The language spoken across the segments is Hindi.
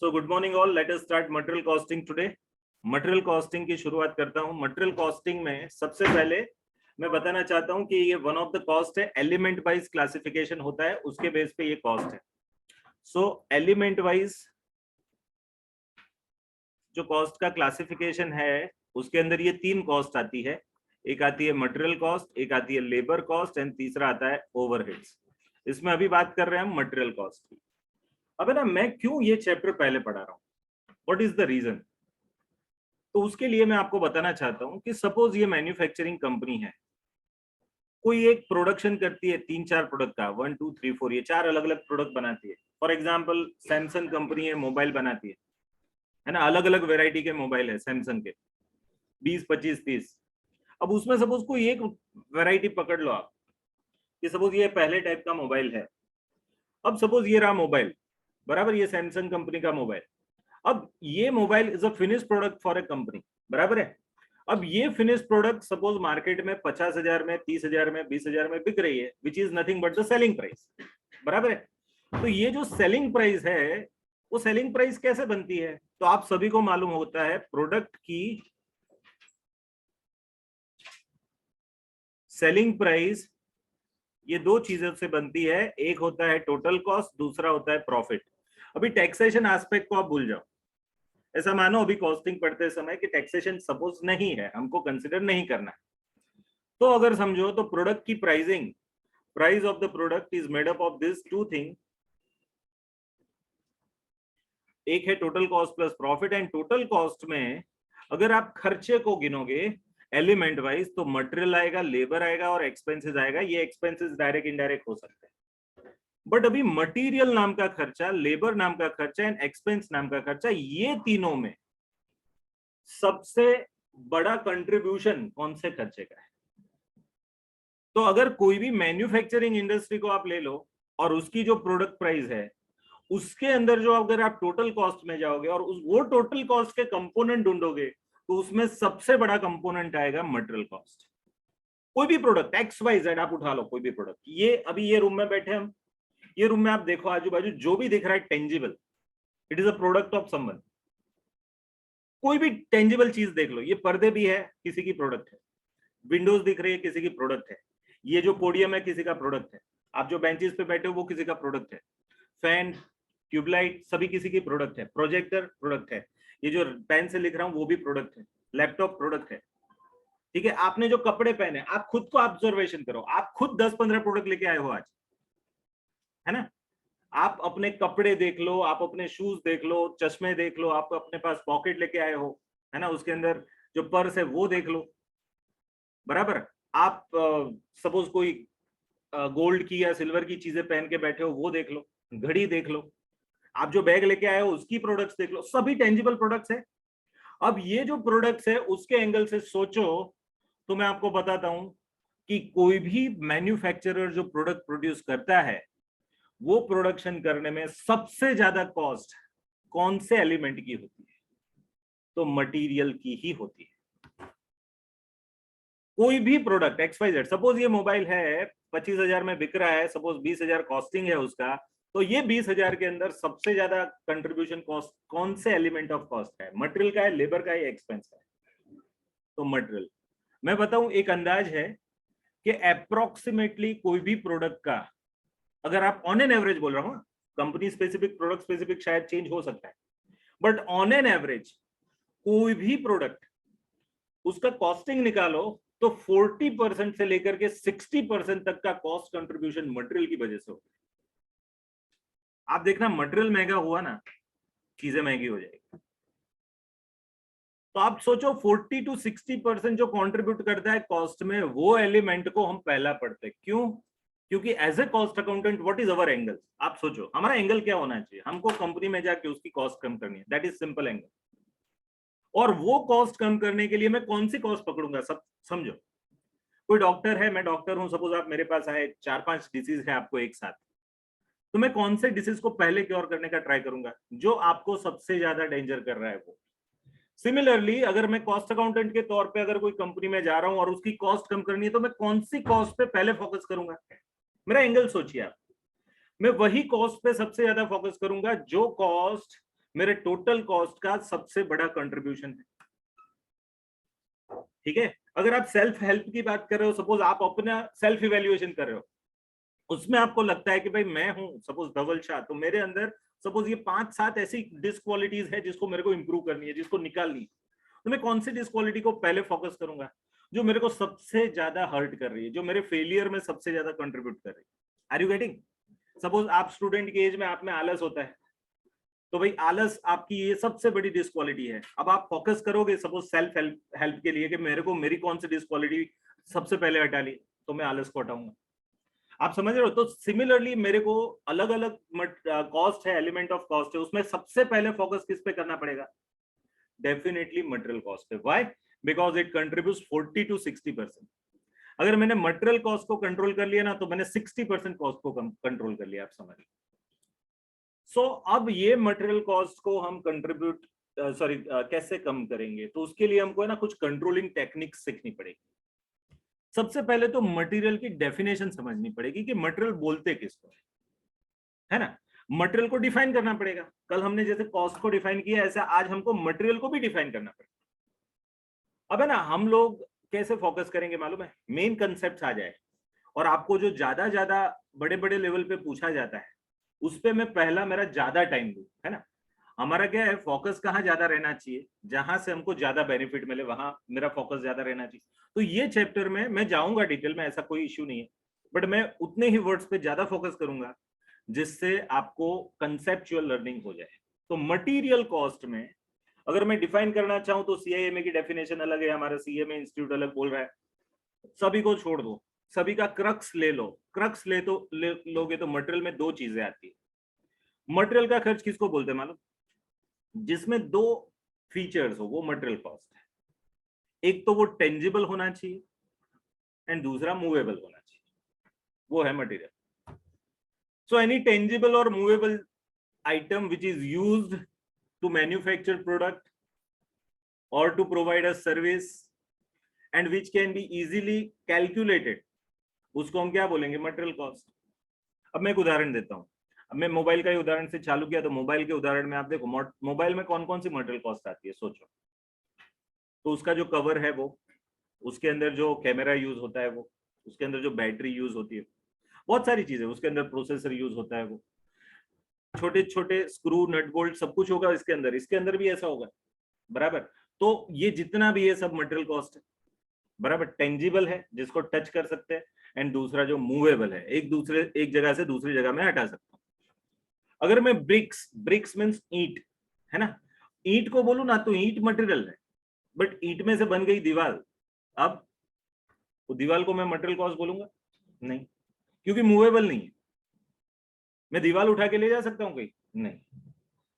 So good morning all, let us start material costing today. Material costing की शुरुआत करता हूं। मटेरियल कॉस्टिंग में सबसे पहले मैं बताना चाहता हूं कि ये वन ऑफ द कॉस्ट है, एलिमेंट वाइज क्लासिफिकेशन होता है, उसके बेस पे ये कॉस्ट है। सो एलिमेंट वाइज जो कॉस्ट का क्लासिफिकेशन है उसके अंदर ये तीन कॉस्ट आती है। एक आती है मटेरियल कॉस्ट, एक आती है लेबर कॉस्ट एंड तीसरा आता है ओवरहेड्स। इसमें अभी बात कर रहे हैं हम मटेरियल कॉस्ट की। अब है ना, मैं क्यों ये चैप्टर पहले पढ़ा रहा हूँ, व्हाट इज द रीजन? तो उसके लिए मैं आपको बताना चाहता हूं कि सपोज ये मैन्युफैक्चरिंग कंपनी है, कोई एक प्रोडक्शन करती है, 3-4 प्रोडक्ट का, 1 2 3 4 ये 4 अलग अलग प्रोडक्ट बनाती है। फॉर एग्जांपल सैमसंग कंपनी है, मोबाइल बनाती है ना, अलग अलग वेराइटी के मोबाइल है सैमसंग के, 20 25 30। अब उसमें सपोज कोई एक वेराइटी पकड़ लो आप, कि सपोज ये पहले टाइप का मोबाइल है। अब सपोज ये रहा मोबाइल, बराबर, ये सैमसंग कंपनी का मोबाइल। अब ये mobile is a finish product for a company, बराबर है। अब ये फिनिश प्रोडक्ट सपोज मार्केट में 50,000 में, 30,000 में, 20,000 में बिक रही है, which is nothing but the selling price, बराबर है। तो ये जो सेलिंग प्राइस है, वो सेलिंग प्राइस कैसे बनती है? तो आप सभी को मालूम होता है, प्रोडक्ट की सेलिंग प्राइस ये दो चीजों से बनती है, एक होता है टोटल कॉस्ट, दूसरा होता है प्रॉफिट। अभी टैक्सेशन एस्पेक्ट को आप भूल जाओ, ऐसा मानो अभी कॉस्टिंग पढ़ते समय कि टैक्सेशन सपोज नहीं है, हमको कंसिडर नहीं करना है। तो अगर समझो तो प्रोडक्ट की pricing, price of the product is made up of this two thing, एक है total cost plus profit. And total cost में अगर आप खर्चे को गिनोगे एलिमेंट वाइज, तो मटेरियल आएगा, लेबर आएगा और एक्सपेंसेस आएगा। ये एक्सपेंसेस डायरेक्ट इनडायरेक्ट हो सकते हैं, बट अभी मटेरियल नाम का खर्चा, लेबर नाम का खर्चा एंड एक्सपेंस नाम का खर्चा, ये तीनों में सबसे बड़ा कंट्रीब्यूशन कौन से खर्चे का है? तो अगर कोई भी मैन्युफैक्चरिंग इंडस्ट्री को आप ले लो और उसकी जो प्रोडक्ट प्राइस है, उसके अंदर जो अगर आप टोटल कॉस्ट में जाओगे और वो टोटल कॉस्ट के कंपोनेंट ढूंढोगे, तो उसमें सबसे बड़ा कंपोनेंट आएगा मटेरियल कॉस्ट। कोई भी प्रोडक्ट एक्स वाई जेड आप उठा लो, कोई भी प्रोडक्ट, ये अभी ये रूम में बैठे हम, ये रूम में आप देखो आजू बाजू जो भी दिख रहा है tangible, it is a product of someone. कोई भी टेंजिबल चीज देख लो, ये पर्दे भी है, किसी की प्रोडक्ट है। विंडोज दिख रही है, किसी की प्रोडक्ट है। ये जो पोडियम है, किसी का प्रोडक्ट है। आप जो बेंचेस पे बैठे हो, वो किसी का प्रोडक्ट है। फैन, ट्यूबलाइट, सभी किसी की प्रोडक्ट है। प्रोजेक्टर प्रोडक्ट है। ये जो पेन से लिख रहा हूं वो भी प्रोडक्ट है। लैपटॉप प्रोडक्ट है। ठीक है, आपने जो कपड़े पहने, आप खुद को ऑब्जर्वेशन करो, आप खुद 10-15 प्रोडक्ट लेके आए हो आज, है ना। आप अपने कपड़े देख लो, आप अपने शूज देख लो, चश्मे देख लो, आप अपने पास पॉकेट लेके आए हो, है ना, उसके अंदर जो पर्स है वो देख लो, बराबर। आप सपोज कोई गोल्ड की या सिल्वर की चीजें पहन के बैठे हो, वो देख लो। घड़ी देख लो। आप जो बैग लेके आए हो उसकी प्रोडक्ट्स देख लो, सभी टेंजिबल प्रोडक्ट्स है। अब ये जो प्रोडक्ट्स है उसके एंगल से सोचो, तो मैं आपको बताता हूं कि कोई भी मैन्युफैक्चरर जो प्रोडक्ट प्रोड्यूस करता है, वो प्रोडक्शन करने में सबसे ज्यादा कॉस्ट कौन से एलिमेंट की होती है? तो मटेरियल की ही होती है। कोई भी product X Y Z, suppose ये मोबाइल है 25,000 में बिक रहा है, सपोज 20,000 कॉस्टिंग है उसका, तो ये 20,000 के अंदर सबसे ज्यादा कंट्रीब्यूशन कॉस्ट कौन से एलिमेंट ऑफ कॉस्ट है? मटेरियल का है, लेबर का है, एक्सपेंस का है? तो मटेरियल। मैं बताऊं, एक अंदाज है कि अप्रोक्सीमेटली कोई भी प्रोडक्ट का, अगर आप ऑन एन एवरेज बोल रहा हूं, कंपनी स्पेसिफिक, प्रोडक्ट स्पेसिफिक शायद चेंज हो सकता है, बट ऑन एन एवरेज कोई भी प्रोडक्ट उसका कॉस्टिंग निकालो तो 40% से लेकर के 60% तक का कॉस्ट कंट्रीब्यूशन मटेरियल की वजह से होता है। आप देखना, मटेरियल महंगा हुआ ना, चीजें महंगी हो जाएगी। तो आप सोचो 40-60% जो कंट्रीब्यूट करता है कॉस्ट में, वो एलिमेंट को हम पहला पढ़ते हैं। क्यों? क्योंकि as a cost accountant what is our angle? आप सोचो हमारा एंगल क्या होना चाहिए? हमको कंपनी में जाके उसकी कॉस्ट कम करनी है, दैट इज सिंपल एंगल। और वो कॉस्ट कम करने के लिए मैं कौन सी कॉस्ट पकड़ूंगा? सब समझो, कोई डॉक्टर है, मैं डॉक्टर हूं, सपोज आप मेरे पास आए, 4-5 डिसीज है आपको एक साथ, तो मैं कौन से डिसीज को पहले क्योर करने का ट्राई करूंगा? जो आपको सबसे ज्यादा डेंजर कर रहा है वो। सिमिलरली अगर मैं कॉस्ट अकाउंटेंट के तौर पे अगर कोई कंपनी में जा रहा हूं और उसकी कॉस्ट कम करनी है, तो मैं कौन सी कॉस्ट पे पहले फोकस करूंगा? मेरा एंगल सोचिए आप। मैं वही कॉस्ट पे सबसे ज्यादा फोकस करूंगा जो कॉस्ट मेरे टोटल कॉस्ट का सबसे बड़ा कंट्रीब्यूशन है। ठीक है, अगर आप सेल्फ हेल्प की बात कर रहे हो, सपोज आप अपना सेल्फ इवेल्युएशन कर रहे हो, उसमें आपको लगता है कि भाई मैं हूं सपोज धवल शाह, तो मेरे अंदर सपोज ये 5-7 ऐसी डिसक्वालिटीज है जिसको मेरे को इंप्रूव करनी है, जिसको निकालनी है, तो मैं कौन सी डिसक्वालिटी को पहले फोकस करूंगा? जो मेरे को सबसे ज्यादा हर्ट कर रही है, जो मेरे फेलियर में सबसे ज्यादा कंट्रीब्यूट कर रही है। Are you getting? सपोज आप स्टूडेंट की एज में आप में आलस होता है, तो भाई आलस आपकी ये सबसे बड़ी डिसक्वालिटी है। अब आप फोकस करोगे सपोज सेल्फ हेल्प के लिए कि मेरे को मेरी कौन सी डिसक्वालिटी सबसे पहले हटा ली, तो मैं आलस को हटाऊंगा। आप समझ रहे हो? तो सिमिलरली मेरे को अलग अलग कॉस्ट है, एलिमेंट ऑफ कॉस्ट है, उसमें सबसे पहले फोकस किस पे करना पड़ेगा? डेफिनेटली मटेरियल कॉस्ट पे। Why? Because it contributes 40 to 60%। अगर मैंने मटेरियल कॉस्ट को कंट्रोल कर लिया ना, तो मैंने 60% कॉस्ट को कंट्रोल कर लिया। आप समझ लो। सो अब ये मटेरियल कॉस्ट को हम कंट्रीब्यूट कैसे कम करेंगे? तो उसके लिए हमको है ना कुछ कंट्रोलिंग टेक्निक्स सीखनी पड़ेगी। सबसे पहले तो मटेरियल की डेफिनेशन समझनी पड़ेगी कि मटेरियल बोलते किसको है ना। मटेरियल को डिफाइन करना पड़ेगा। कल हमने जैसे कॉस्ट को डिफाइन किया, ऐसा आज हमको मटेरियल को भी डिफाइन करना पड़ेगा। अब है ना, हम लोग कैसे फोकस करेंगे मालूम है? मेन कंसेप्ट आ जाए, और आपको जो ज्यादा बड़े बड़े लेवल पे पूछा जाता है उस पे मैं पहला मेरा ज्यादा टाइम दूं, है ना। हमारा क्या है, फोकस कहाँ ज्यादा रहना चाहिए? जहां से हमको ज्यादा बेनिफिट मिले वहां मेरा फोकस ज्यादा रहना चाहिए। तो ये चैप्टर में मैं जाऊंगा डिटेल में, ऐसा कोई इश्यू नहीं है, बट मैं उतने ही वर्ड्स पे ज्यादा फोकस करूंगा जिससे आपको कंसेप्चुअल लर्निंग हो जाए। तो मटेरियल कॉस्ट में अगर मैं डिफाइन करना चाहूं तो सीआईएमए की डेफिनेशन अलग है, हमारा सीएमए इंस्टीट्यूट अलग बोल रहा है। सभी को छोड़ दो, सभी का क्रक्स ले लो। क्रक्स लोगे तो मटेरियल में दो चीजें आती है। मटेरियल का खर्च किसको बोलते हैं मालूम? जिसमें दो फीचर्स हो, वो मटेरियल कॉस्ट है। एक तो वो टेंजिबल होना चाहिए एंड दूसरा मूवेबल होना चाहिए, वो है मटेरियल। सो एनी टेंजिबल और movable item which is used to manufacture product और to provide a service and which can be easily calculated, उसको हम क्या बोलेंगे? Material cost. अब मैं एक उदाहरण देता हूं। अब मैं मोबाइल का ही उदाहरण से चालू किया, तो मोबाइल के उदाहरण में आप देखो मोबाइल में कौन कौन सी मटेरियल कॉस्ट आती है, सोचो। तो उसका जो कवर है वो, उसके अंदर जो कैमरा यूज होता है वो, उसके अंदर जो बैटरी यूज होती है, बहुत सारी चीजें, उसके अंदर प्रोसेसर यूज होता है, वो छोटे छोटे स्क्रू नट बोल्ट सब कुछ होगा इसके अंदर। इसके अंदर भी ऐसा होगा, बराबर। तो ये जितना भी है सब मटेरियल कॉस्ट है, बराबर। टेंजिबल है जिसको टच कर सकते हैं, एंड दूसरा जो मूवेबल है, एक जगह से दूसरी जगह में हटा सकता हूं। अगर मैं ब्रिक्स मीन्स ईंट, है ना, ईंट को बोलूं ना तो ईंट मटेरियल है, बट ईंट में से बन गई दीवार। अब वो दीवार को मैं मटेरियल कॉस्ट बोलूंगा? नहीं, क्योंकि मूवेबल नहीं है। मैं दीवार उठा के ले जा सकता हूं कहीं? नहीं,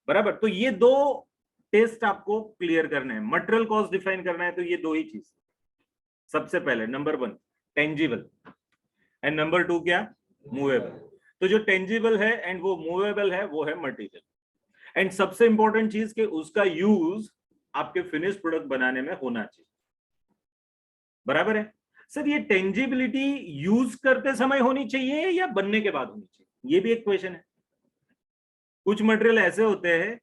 बराबर। तो ये दो टेस्ट आपको क्लियर करना है। मटेरियल कॉस्ट डिफाइन करना है तो ये दो ही चीज, सबसे पहले नंबर 1 टेंजिबल एंड नंबर 2 क्या? मूवेबल। तो जो टेंजिबल है एंड वो मूवेबल है वो है मटेरियल। एंड सबसे इंपॉर्टेंट चीज कि उसका यूज आपके फिनिश प्रोडक्ट बनाने में होना चाहिए, बराबर है। सर ये टेंजिबिलिटी यूज करते समय होनी चाहिए या बनने के बाद होनी चाहिए? ये भी एक क्वेश्चन है। कुछ मटेरियल ऐसे होते हैं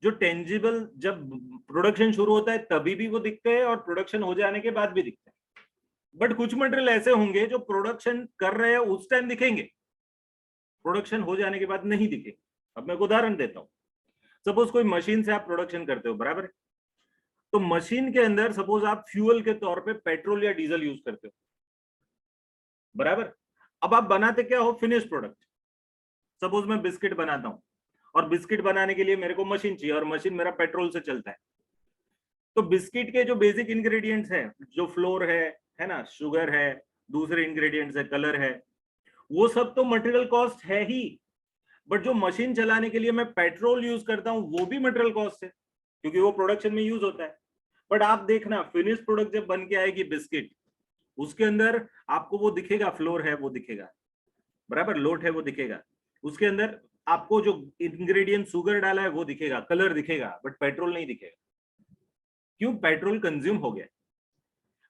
जो टेंजिबल जब प्रोडक्शन शुरू होता है तभी भी वो दिखते हैं और प्रोडक्शन हो जाने के बाद भी दिखते हैं, बट कुछ मटेरियल ऐसे होंगे जो प्रोडक्शन कर रहे हैं उस टाइम दिखेंगे, प्रोडक्शन हो जाने के बाद नहीं दिखेंगे। अब मैं एक उदाहरण देता हूं। सपोज कोई मशीन से आप प्रोडक्शन करते हो, बराबर। तो मशीन के अंदर सपोज आप फ्यूल के तौर पे पेट्रोल या डीजल यूज करते हो, बराबर। अब आप बनाते क्या हो? Finish product. सपोज मैं बिस्किट बनाता हूं, और बिस्किट बनाने के लिए मेरे को मशीन चाहिए, और मशीन मेरा पेट्रोल से चलता है। तो बिस्किट के जो बेसिक इंग्रेडिएंट्स है, जो फ्लोर है ना, शुगर है, दूसरे इंग्रेडिएंट्स है, कलर है, वो सब तो मटेरियल कॉस्ट है ही। बट जो मशीन चलाने के लिए मैं पेट्रोल यूज करता हूं वो भी मटेरियल कॉस्ट है, क्योंकि वो प्रोडक्शन में यूज होता है। बट आप देखना फिनिश प्रोडक्ट जब बन के आएगी बिस्किट, उसके अंदर आपको वो दिखेगा, फ्लोर है वो दिखेगा, बराबर, लोट है वो दिखेगा, उसके अंदर आपको जो इंग्रेडिएंट शुगर डाला है वो दिखेगा, कलर दिखेगा, बट पेट्रोल नहीं दिखेगा। क्यों? पेट्रोल कंज्यूम हो गया,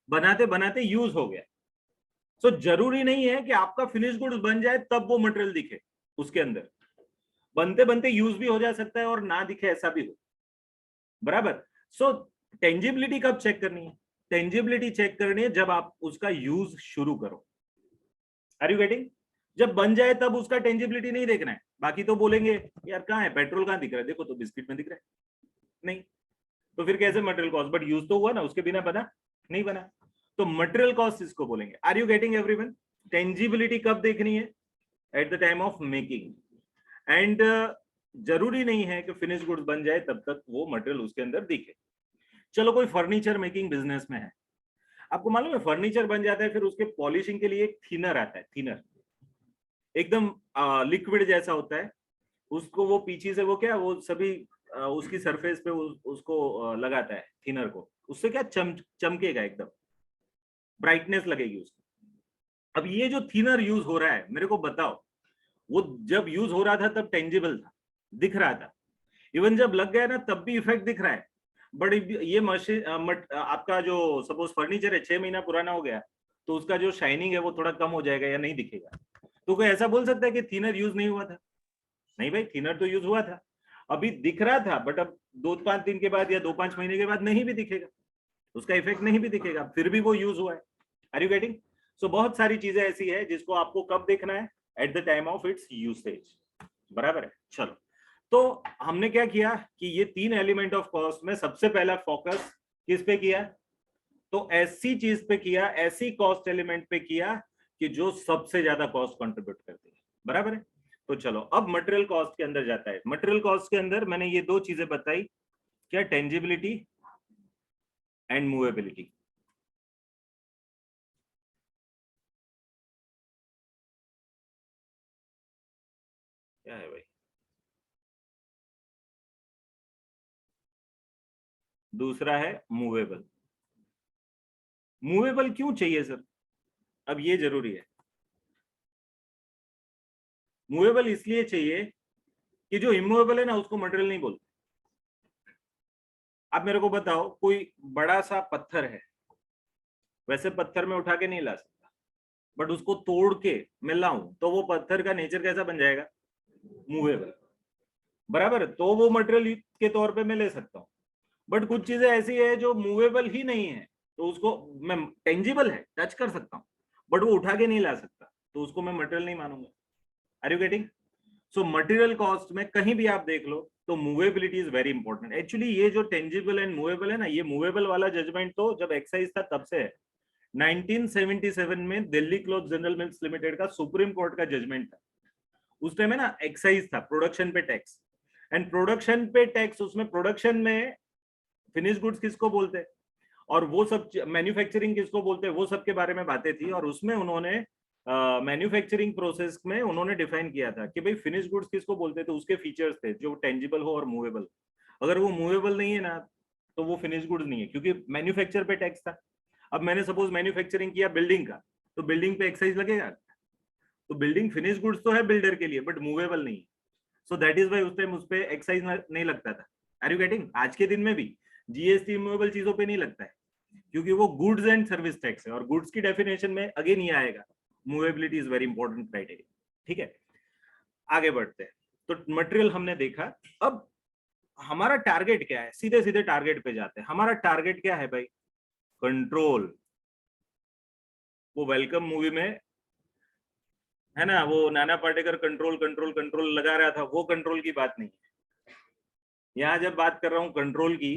बनाते बनाते यूज हो गया। सो जरूरी नहीं है कि आपका फिनिश गुड्स बन जाए तब वो मटेरियल दिखे उसके अंदर। बनते बनते यूज भी हो जा सकता है और ना दिखे ऐसा भी हो, बराबर। सो टेंजिबिलिटी कब चेक करनी है? टेंजिबिलिटी चेक करनी है जब आप उसका यूज शुरू करो। Are you getting? जब बन जाए तब उसका टेंजिबिलिटी नहीं देखना है। बाकी तो बोलेंगे यार कहाँ है पेट्रोल, कहाँ दिख रहा है, देखो तो बिस्किट में दिख रहा है, नहीं तो फिर कैसे मटेरियल कॉस्ट? बट यूज तो हुआ ना, उसके बिना बना नहीं बना, तो मटेरियल कॉस्ट इसको बोलेंगे। Are you getting everyone? Tangibility कब देखनी है? At the time of making. And जरूरी नहीं है कि फिनिश गुड्स बन जाए तब तक वो मटेरियल उसके अंदर दिखे। चलो कोई फर्नीचर मेकिंग बिजनेस में है, आपको मालूम है फर्नीचर बन जाता है, फिर उसके पॉलिशिंग के लिए एक थिनर आता है, थिनर एकदम लिक्विड जैसा होता है, उसको वो पीछे से वो क्या वो सभी उसकी सरफेस पे उसको लगाता है थिनर को, उससे क्या चमकेगा, एकदम ब्राइटनेस लगेगी उसको। अब ये जो थिनर यूज हो रहा है, मेरे को बताओ, वो जब यूज हो रहा था तब टेंजिबल था, दिख रहा था, इवन जब लग गया ना तब भी इफेक्ट दिख रहा है। बट ये मशीन आपका जो सपोज फर्नीचर है 6 महीना पुराना हो गया, तो उसका जो शाइनिंग है वो थोड़ा कम हो जाएगा या नहीं दिखेगा। तो कोई ऐसा बोल सकता है कि थिनर यूज नहीं हुआ था? नहीं भाई, थिनर तो यूज हुआ था, अभी दिख रहा था, बट अब 2-5 दिन के बाद या 2-5 महीने के बाद नहीं भी दिखेगा, उसका इफेक्ट नहीं भी दिखेगा, फिर भी वो यूज हुआ है। Are you getting? सो बहुत सारी चीजें ऐसी है जिसको आपको कब देखना है? At the time of its usage, बराबर है। चलो, तो हमने क्या किया कि ये 3 एलिमेंट ऑफ कॉस्ट में सबसे पहला फोकस किस पे किया? तो ऐसी चीज पे किया, ऐसी कॉस्ट एलिमेंट पे किया कि जो सबसे ज्यादा कॉस्ट कंट्रीब्यूट करती है, बराबर है। तो चलो अब मटेरियल कॉस्ट के अंदर जाता है। मटेरियल कॉस्ट के अंदर मैंने ये 2 चीजें बताई, क्या? Tangibility and movability. क्या है भाई? दूसरा है मूवेबल। मूवेबल क्यों चाहिए सर? अब ये जरूरी है। मूवेबल इसलिए चाहिए कि जो इमूवेबल है ना उसको मटेरियल नहीं बोलते। आप मेरे को बताओ, कोई बड़ा सा पत्थर है, वैसे पत्थर में उठा के नहीं ला सकता, बट उसको तोड़ के मैं लाऊं तो वो पत्थर का नेचर कैसा बन जाएगा? मूवेबल, बराबर। तो वो मटेरियल के तौर पे मैं ले सकता हूँ। बट कुछ चीजें ऐसी है जो मूवेबल ही नहीं है, तो उसको मैं, टेंजिबल है, टच कर सकता हूँ, बट वो उठा के नहीं ला सकता, तो उसको मैं मटेरियल नहीं मानूंगा। Are you getting? So material cost में कहीं भी आप देख लो तो movability is very important. Actually ये जो टेंजिबल एंड मूवेबल है ना, ये मूवेबल वाला जजमेंट तो जब एक्साइज था तब से है। 1977 में Delhi cloth general mills limited का सुप्रीम कोर्ट का जजमेंट था। उस टाइम है ना एक्साइज था, प्रोडक्शन पे टैक्स, एंड प्रोडक्शन पे टैक्स, उसमें प्रोडक्शन में फिनिश गुड्स किसको बोलते हैं और वो सब मैन्युफैक्चरिंग किसको बोलते हैं, वो सब के बारे में बातें थी। और उसमें उन्होंने मैन्युफैक्चरिंग प्रोसेस में उन्होंने डिफाइन किया था कि भाई फिनिश गुड्स किसको बोलते हैं, तो उसके फीचर्स थे जो टेंजिबल हो और मूवेबल। अगर वो मूवेबल नहीं है ना तो वो फिनिश गुड्स नहीं है, क्योंकि मैन्युफैक्चर पे टैक्स था। अब मैंने सपोज मैन्युफैक्चरिंग किया बिल्डिंग का, तो बिल्डिंग पे एक्साइज लगेगा, तो बिल्डिंग फिनिश गुड्स तो है बिल्डर के लिए, बट मूवेबल नहीं है। सो दैट इज वाई उस टाइम उस पर एक्साइज नहीं लगता था। Are you getting? आज के दिन में भी जीएसटी मूवेबल चीजों पे नहीं लगता है, क्योंकि वो गुड्स एंड सर्विस टैक्स है, और गुड्स की डेफिनेशन में अगेन ये आएगा, movability is very important criteria. ठीक है, आगे बढ़ते हैं। तो मटेरियल हमने देखा, अब हमारा टारगेट क्या है? सीधे सीधे टारगेट पे जाते हैं। हमारा टारगेट क्या है भाई? कंट्रोल। वो वेलकम मूवी में है ना, वो Nana Patekar control control control लगा रहा था, वो कंट्रोल की बात नहीं है। यहाँ जब बात कर रहा हूँ कंट्रोल की,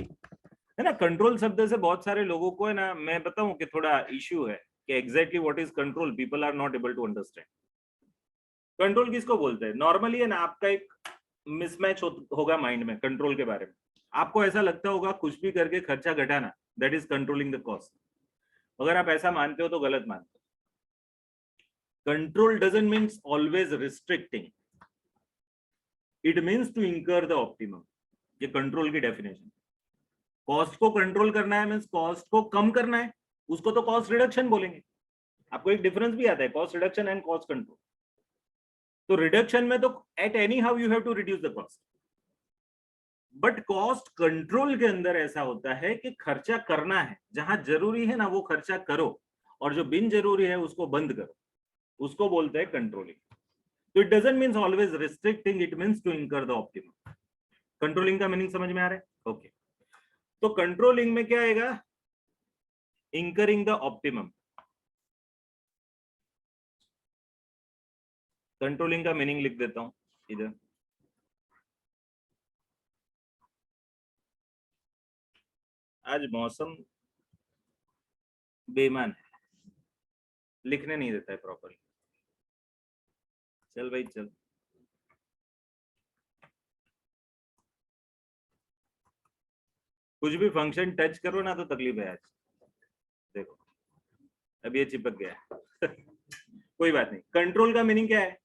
है ना, कंट्रोल शब्द से बहुत सारे लोगों को है ना, मैं बताऊं कि थोड़ा इश्यू है कि exactly what is control, people are not able to understand. Control किसको बोलते हैं? नॉर्मली है ना, आपका एक मिसमैच होगा माइंड में कंट्रोल के बारे में। आपको ऐसा लगता होगा कुछ भी करके खर्चा घटाना, that is controlling the cost. अगर आप ऐसा मानते हो तो गलत मानते हो। Control doesn't means always restricting, it means to incur the optimum. ये कंट्रोल की डेफिनेशन। कॉस्ट को कंट्रोल करना है मीन्स कॉस्ट को कम करना है, उसको तो कॉस्ट रिडक्शन बोलेंगे। आपको एक डिफरेंस भी आता है, cost reduction and cost control. तो रिडक्शन में तो at any how you have to reduce the cost, but cost control के अंदर ऐसा होता है कि खर्चा करना है, जहां जरूरी है ना वो खर्चा करो, और जो बिन जरूरी है उसको बंद करो, उसको बोलते हैं कंट्रोलिंग। तो it doesn't means always restricting, it means to incur the optimum. Controlling का मीनिंग समझ में आ रहा है? ओके, तो कंट्रोलिंग में क्या आएगा? Incurring the optimum. कंट्रोलिंग का मीनिंग लिख देता हूं इधर। आज मौसम बेईमान है, लिखने नहीं देता है प्रॉपरली। चल भाई चल, कुछ भी फंक्शन टच करो ना तो तकलीफ है आज। देखो अब ये चिपक गया कोई बात नहीं। कंट्रोल का मीनिंग क्या है?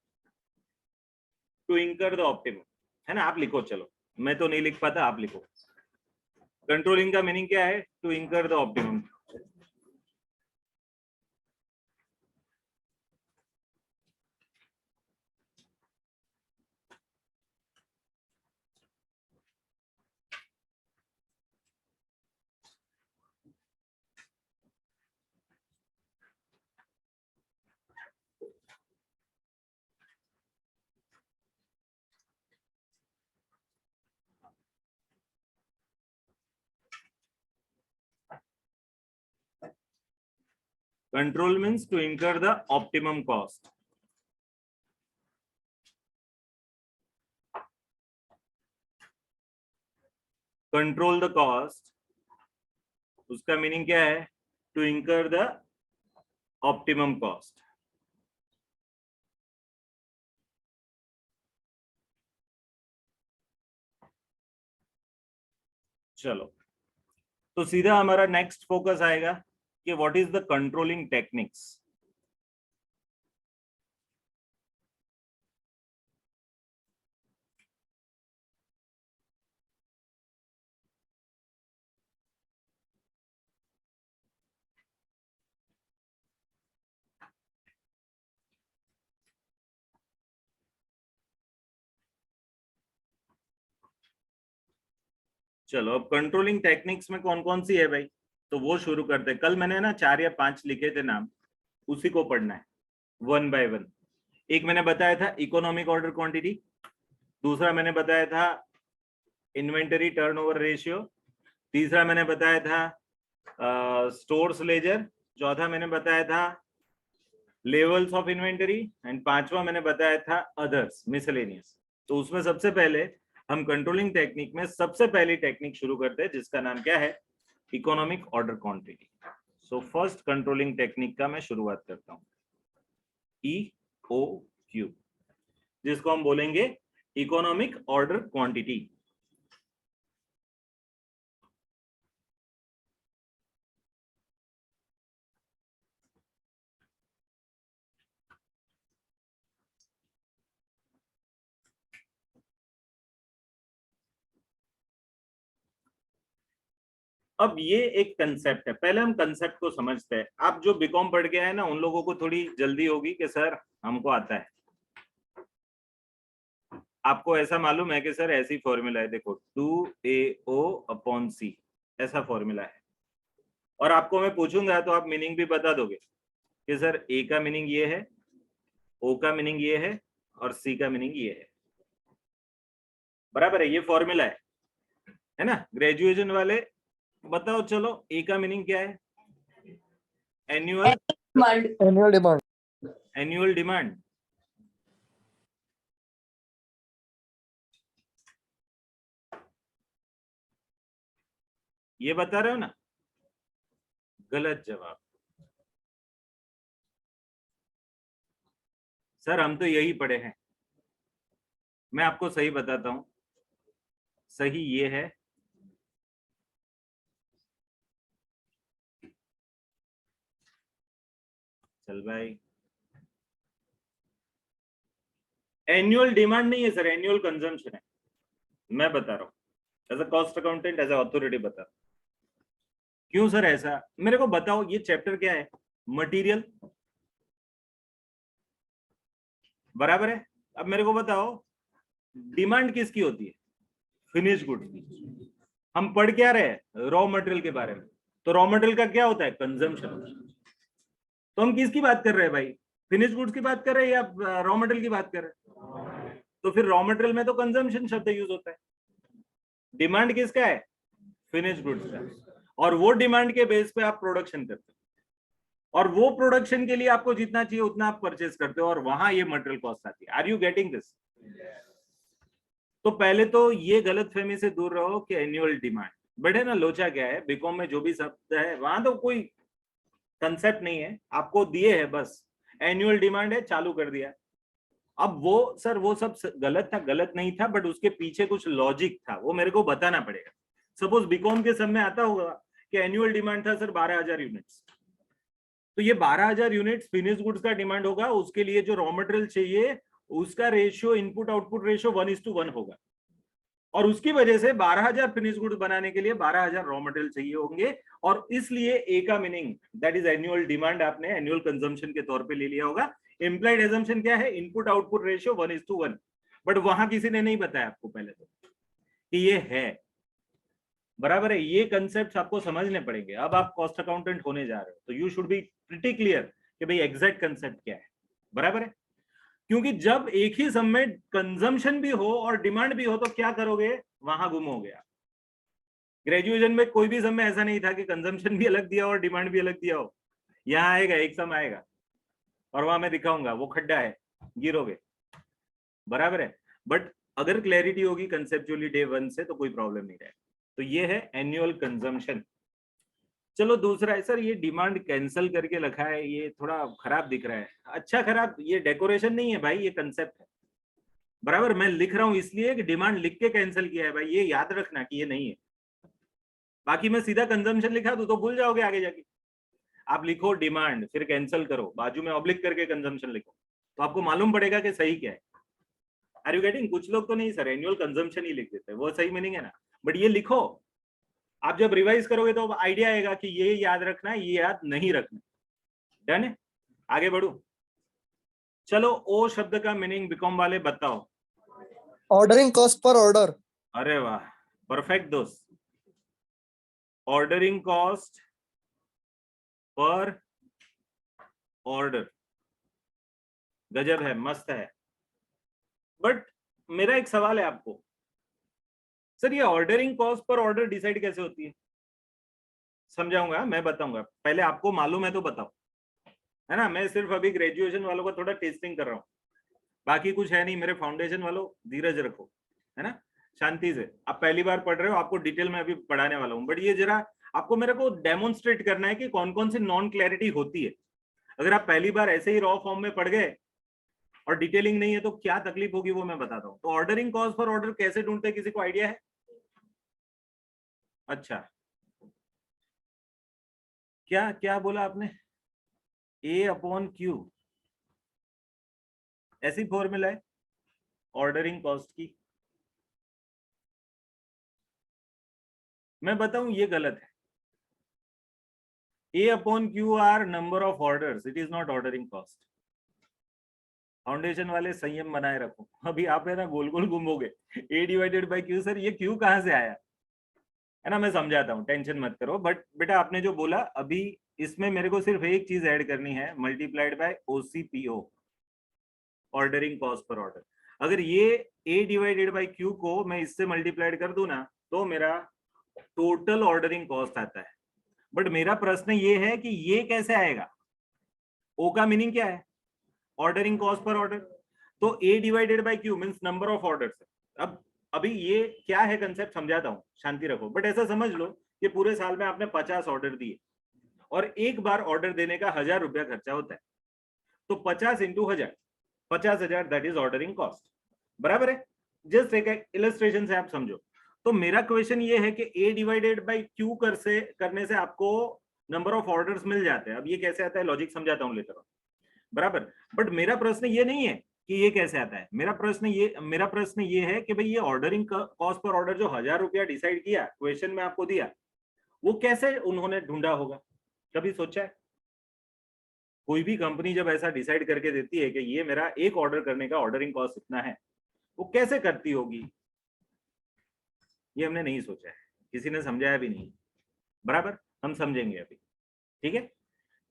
टू इंकर द ऑप्टिमम, है ना? आप लिखो, चलो मैं तो नहीं लिख पाता, आप लिखो। कंट्रोलिंग का मीनिंग क्या है? To incur the optimum. Control means to incur the optimum cost. Control the cost, उसका मीनिंग क्या है? To incur the optimum cost. चलो, तो सीधा हमारा नेक्स्ट फोकस आएगा कि what is the controlling techniques. चलो, अब कंट्रोलिंग टेक्निक्स में कौन कौन सी है भाई, तो वो शुरू करते हैं। कल मैंने ना 4 या 5 लिखे थे नाम, उसी को पढ़ना है वन बाय वन। एक मैंने बताया था इकोनॉमिक ऑर्डर क्वांटिटी, दूसरा मैंने बताया था इन्वेंटरी टर्नओवर रेशियो, तीसरा मैंने बताया था स्टोर्स लेजर, चौथा मैंने बताया था लेवल्स ऑफ इन्वेंटरी, एंड पांचवा मैंने बताया था अदर्स मिसलेनियस। तो उसमें सबसे पहले हम कंट्रोलिंग टेक्निक में सबसे पहली टेक्निक शुरू करते हैं जिसका नाम क्या है? Economic order quantity. So first controlling technique का मैं शुरुआत करता हूं, EOQ, जिसको हम बोलेंगे इकोनॉमिक ऑर्डर क्वांटिटी। अब ये एक कंसेप्ट है, पहले हम कंसेप्ट को समझते हैं। आप जो बीकॉम पढ़ के आए ना, उन लोगों को थोड़ी जल्दी होगी कि सर हमको आता है। आपको ऐसा मालूम है कि सर ऐसी फॉर्मूला है, देखो 2AO/C ऐसा फॉर्मूला है, और आपको मैं पूछूंगा तो आप मीनिंग भी बता दोगे कि सर ए का मीनिंग ये है, ओ का मीनिंग ये है, और सी का मीनिंग ये है। बराबर है, ये फॉर्मूला है ना? ग्रेजुएशन वाले बताओ, चलो ए का मीनिंग क्या है? Annual demand. Annual demand. ये बता रहे हो ना? गलत जवाब। सर हम तो यही पढ़े हैं। मैं आपको सही बताता हूं, सही ये है, चल भाई, एनुअल डिमांड नहीं है सर, एनुअल कंजम्पशन है। मैं बता रहा हूं as a cost accountant, as a authority बता रहा हूं। क्यों सर ऐसा? मेरे को बताओ, ये चैप्टर क्या है? मटेरियल, बराबर है। अब मेरे को बताओ, डिमांड किसकी होती है? फिनिश गुड्स की। हम पढ़ क्या रहे हैं? रॉ मटेरियल के बारे में। तो रॉ मटेरियल का क्या होता है? कंजम्पशन। तो हम किसकी बात कर रहे हैं भाई? फिनिश गुड्स की बात कर रहे हैं या रॉ मटेरियल की बात कर रहे हैं? तो फिर रॉ मटेरियल में तो कंजम्पशन शब्द यूज होता है। डिमांड किसका है? फिनिश गुड्स का। और वो डिमांड के बेस पे आप प्रोडक्शन करते हो, और वो प्रोडक्शन के लिए आपको जितना चाहिए उतना आप परचेज करते हो, और वहां ये मटेरियल कॉस्ट आती है। Are you getting this? तो पहले तो ये गलतफहमी से दूर रहो कि एनुअल डिमांड, बट है ना, लोचा क्या है, बीकॉम में जो भी शब्द है वहां तो कोई कंसेप्ट नहीं है, आपको दिए है बस एनुअल डिमांड है, चालू कर दिया। अब वो सर वो सब गलत था, गलत नहीं था, बट उसके पीछे कुछ लॉजिक था, वो मेरे को बताना पड़ेगा। सपोज बीकॉम के सब में आता होगा कि एनुअल डिमांड था सर 12,000 यूनिट्स, तो ये 12,000 यूनिट्स फिनिश गुड्स का डिमांड होगा, उसके लिए जो रॉ मटेरियल चाहिए उसका रेशियो इनपुट आउटपुट रेशियो 1:1 होगा, और उसकी वजह से 12,000 फिनिश गुड्स बनाने के लिए 12,000 रॉ मटेरियल चाहिए होंगे, और इसलिए ए का meaning that is annual demand आपने एनुअल कंजम्पशन के तौर पे ले लिया होगा। इंप्लाइड एजम्पशन क्या है? इनपुट आउटपुट रेशियो 1:1, बट वहां किसी ने नहीं बताया आपको पहले तो कि ये है, बराबर है। ये कंसेप्ट आपको समझने पड़ेंगे। अब आप कॉस्ट अकाउंटेंट होने जा रहे हो तो you should be pretty clear कि भाई एग्जैक्ट कंसेप्ट क्या है, बराबर है। क्योंकि जब एक ही सम में कंजम्पशन भी हो और डिमांड भी हो तो क्या करोगे? वहां गुम हो गया। ग्रेजुएशन में कोई भी सम में ऐसा नहीं था कि कंजम्पशन भी अलग दिया और डिमांड भी अलग दिया हो। यहां आएगा एक सम आएगा और वहां मैं दिखाऊंगा वो खड्डा है, गिरोगे, बराबर है। बट अगर क्लैरिटी होगी कंसेप्चुअली डे 1 से तो कोई प्रॉब्लम नहीं रहेगा। तो ये है एनुअल कंजम्पशन। चलो दूसरा है सर, ये डिमांड कैंसल करके लिखा है, ये थोड़ा खराब दिख रहा है। अच्छा खराब, ये डेकोरेशन नहीं है भाई, ये कंसेप्ट है, बराबर। मैं लिख रहा हूं इसलिए कि डिमांड लिख के कैंसिल किया है भाई, ये याद रखना कि ये नहीं है। बाकी मैं सीधा कंजम्पशन लिखा दूं तो भूल जाओगे आगे जाके। आप लिखो डिमांड फिर कैंसिल करो, बाजू में ऑब्लिक करके कंजम्पशन लिखो, तो आपको मालूम पड़ेगा कि सही क्या है। Are you getting? कुछ लोग तो नहीं सर एनुअल कंजम्पशन ही लिख देते हैं, वो सही मीनिंग है ना, बट ये लिखो। आप जब रिवाइज करोगे तो आइडिया आएगा कि ये याद रखना है, ये याद नहीं रखना। डन है? आगे बढ़ू? चलो ओ शब्द का मीनिंग बीकॉम वाले बताओ। Ordering cost per order. अरे वाह, परफेक्ट दोस्त। ऑर्डरिंग कॉस्ट पर ऑर्डर, गजब है, मस्त है। बट मेरा एक सवाल है आपको, सर ये ordering cost per order decide कैसे होती है? समझाऊंगा, मैं बताऊंगा, पहले आपको मालूम है तो बताओ, है ना। मैं सिर्फ अभी ग्रेजुएशन वालों को थोड़ा टेस्टिंग कर रहा हूँ, बाकी कुछ है नहीं। मेरे फाउंडेशन वालों धीरज रखो, है ना, शांति से। आप पहली बार पढ़ रहे हो, आपको डिटेल में अभी पढ़ाने वाला हूँ, बट ये जरा आपको मेरे को डेमोन्स्ट्रेट करना है कि कौन कौन सी नॉन क्लैरिटी होती है। अगर आप पहली बार ऐसे ही रॉ फॉर्म में पढ़ गए और डिटेलिंग नहीं है तो क्या तकलीफ होगी वो मैं बताता हूँ। तो ऑर्डरिंग कॉस्ट फॉर ऑर्डर कैसे ढूंढते हैं, किसी को आइडिया है? अच्छा, क्या क्या बोला आपने? A/Q, ऐसी फॉर्मूला है ऑर्डरिंग कॉस्ट की? मैं बताऊं ये गलत है। A/Q are number of orders, it is not ordering cost. Foundation वाले संयम बनाए रखो, अभी आप है ना गोल गोल घूमोगे। A/Q, सर ये Q कहां से आया, है ना। मैं समझाता हूँ, टेंशन मत करो। बट बेटा आपने जो बोला अभी, इसमें मेरे को सिर्फ एक चीज ऐड करनी है, multiplied by OCPO, ordering cost per order. अगर ये A/Q को मैं इससे मल्टीप्लाइड कर दूं ना तो मेरा टोटल ऑर्डरिंग कॉस्ट आता है। बट मेरा प्रश्न ये है कि ये कैसे आएगा? O का मीनिंग क्या है? Ordering cost per order. तो A/Q means number of orders. अब अभी ये क्या है कंसेप्ट समझाता हूँ, शांति रखो। बट ऐसा समझ लो कि पूरे साल में आपने 50 ऑर्डर दिए और एक बार ऑर्डर देने का 1,000 रुपया खर्चा होता है, तो 50 into 1,000, 50,000 that is ordering cost, बराबर है। जस्ट एक इलस्ट्रेशन से आप समझो। तो मेरा क्वेश्चन ये है कि A/Q करने से आपको नंबर ऑफ ऑर्डर्स मिल जाते हैं। अब ये कैसे आता है लॉजिक समझाता हूँ लेकर, बराबर। बट मेरा प्रश्न ये नहीं है कि ये कैसे आता है, मेरा प्रश्न ये है कि भाई ये ऑर्डरिंग कॉस्ट पर ऑर्डर जो 1,000 रुपया डिसाइड किया क्वेश्चन में आपको दिया, वो कैसे उन्होंने ढूंढा होगा? कभी सोचा है? कोई भी कंपनी जब ऐसा डिसाइड करके देती है कि ये मेरा एक ऑर्डर करने का ऑर्डरिंग कॉस्ट इतना है, वो कैसे करती होगी? ये हमने नहीं सोचा है, किसी ने समझाया भी नहीं, बराबर। हम समझेंगे अभी, ठीक है।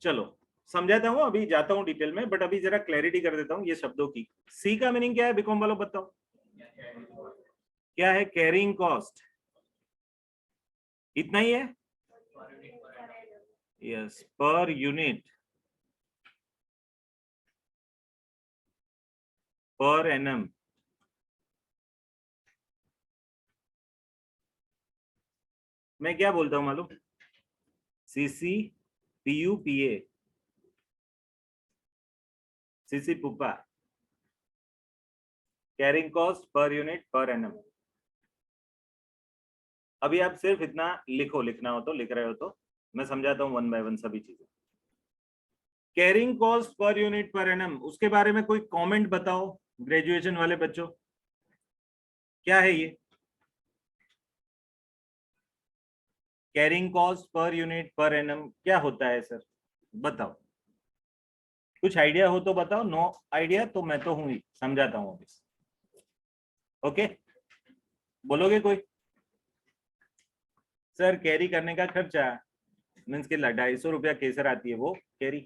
चलो समझाता हूँ, अभी जाता हूँ डिटेल में, बट अभी जरा क्लैरिटी कर देता हूँ ये शब्दों की। सी का मीनिंग क्या है बीकॉम वालों, बताओ क्या है? कैरिंग कॉस्ट, इतना ही है? यस, पर यूनिट, पर एनम। मैं क्या बोलता हूँ मालूम? सीसी पीयू पीए, सीसी पुप्पा, carrying cost per unit per annum. अभी आप सिर्फ इतना लिखो, लिखना हो तो, लिख रहे हो तो मैं समझाता हूँ वन बाय वन सभी चीजें। Carrying cost per unit per annum, उसके बारे में कोई कमेंट बताओ ग्रेजुएशन वाले बच्चों, क्या है ये? Carrying cost per unit per annum क्या होता है सर, बताओ। कुछ आइडिया हो तो बताओ, नो आइडिया तो मैं तो हूं ही, समझाता हूं अभी। ओके, बोलोगे कोई? सर कैरी करने का खर्चा मीन्स के 250 रुपया केसर आती है वो कैरी।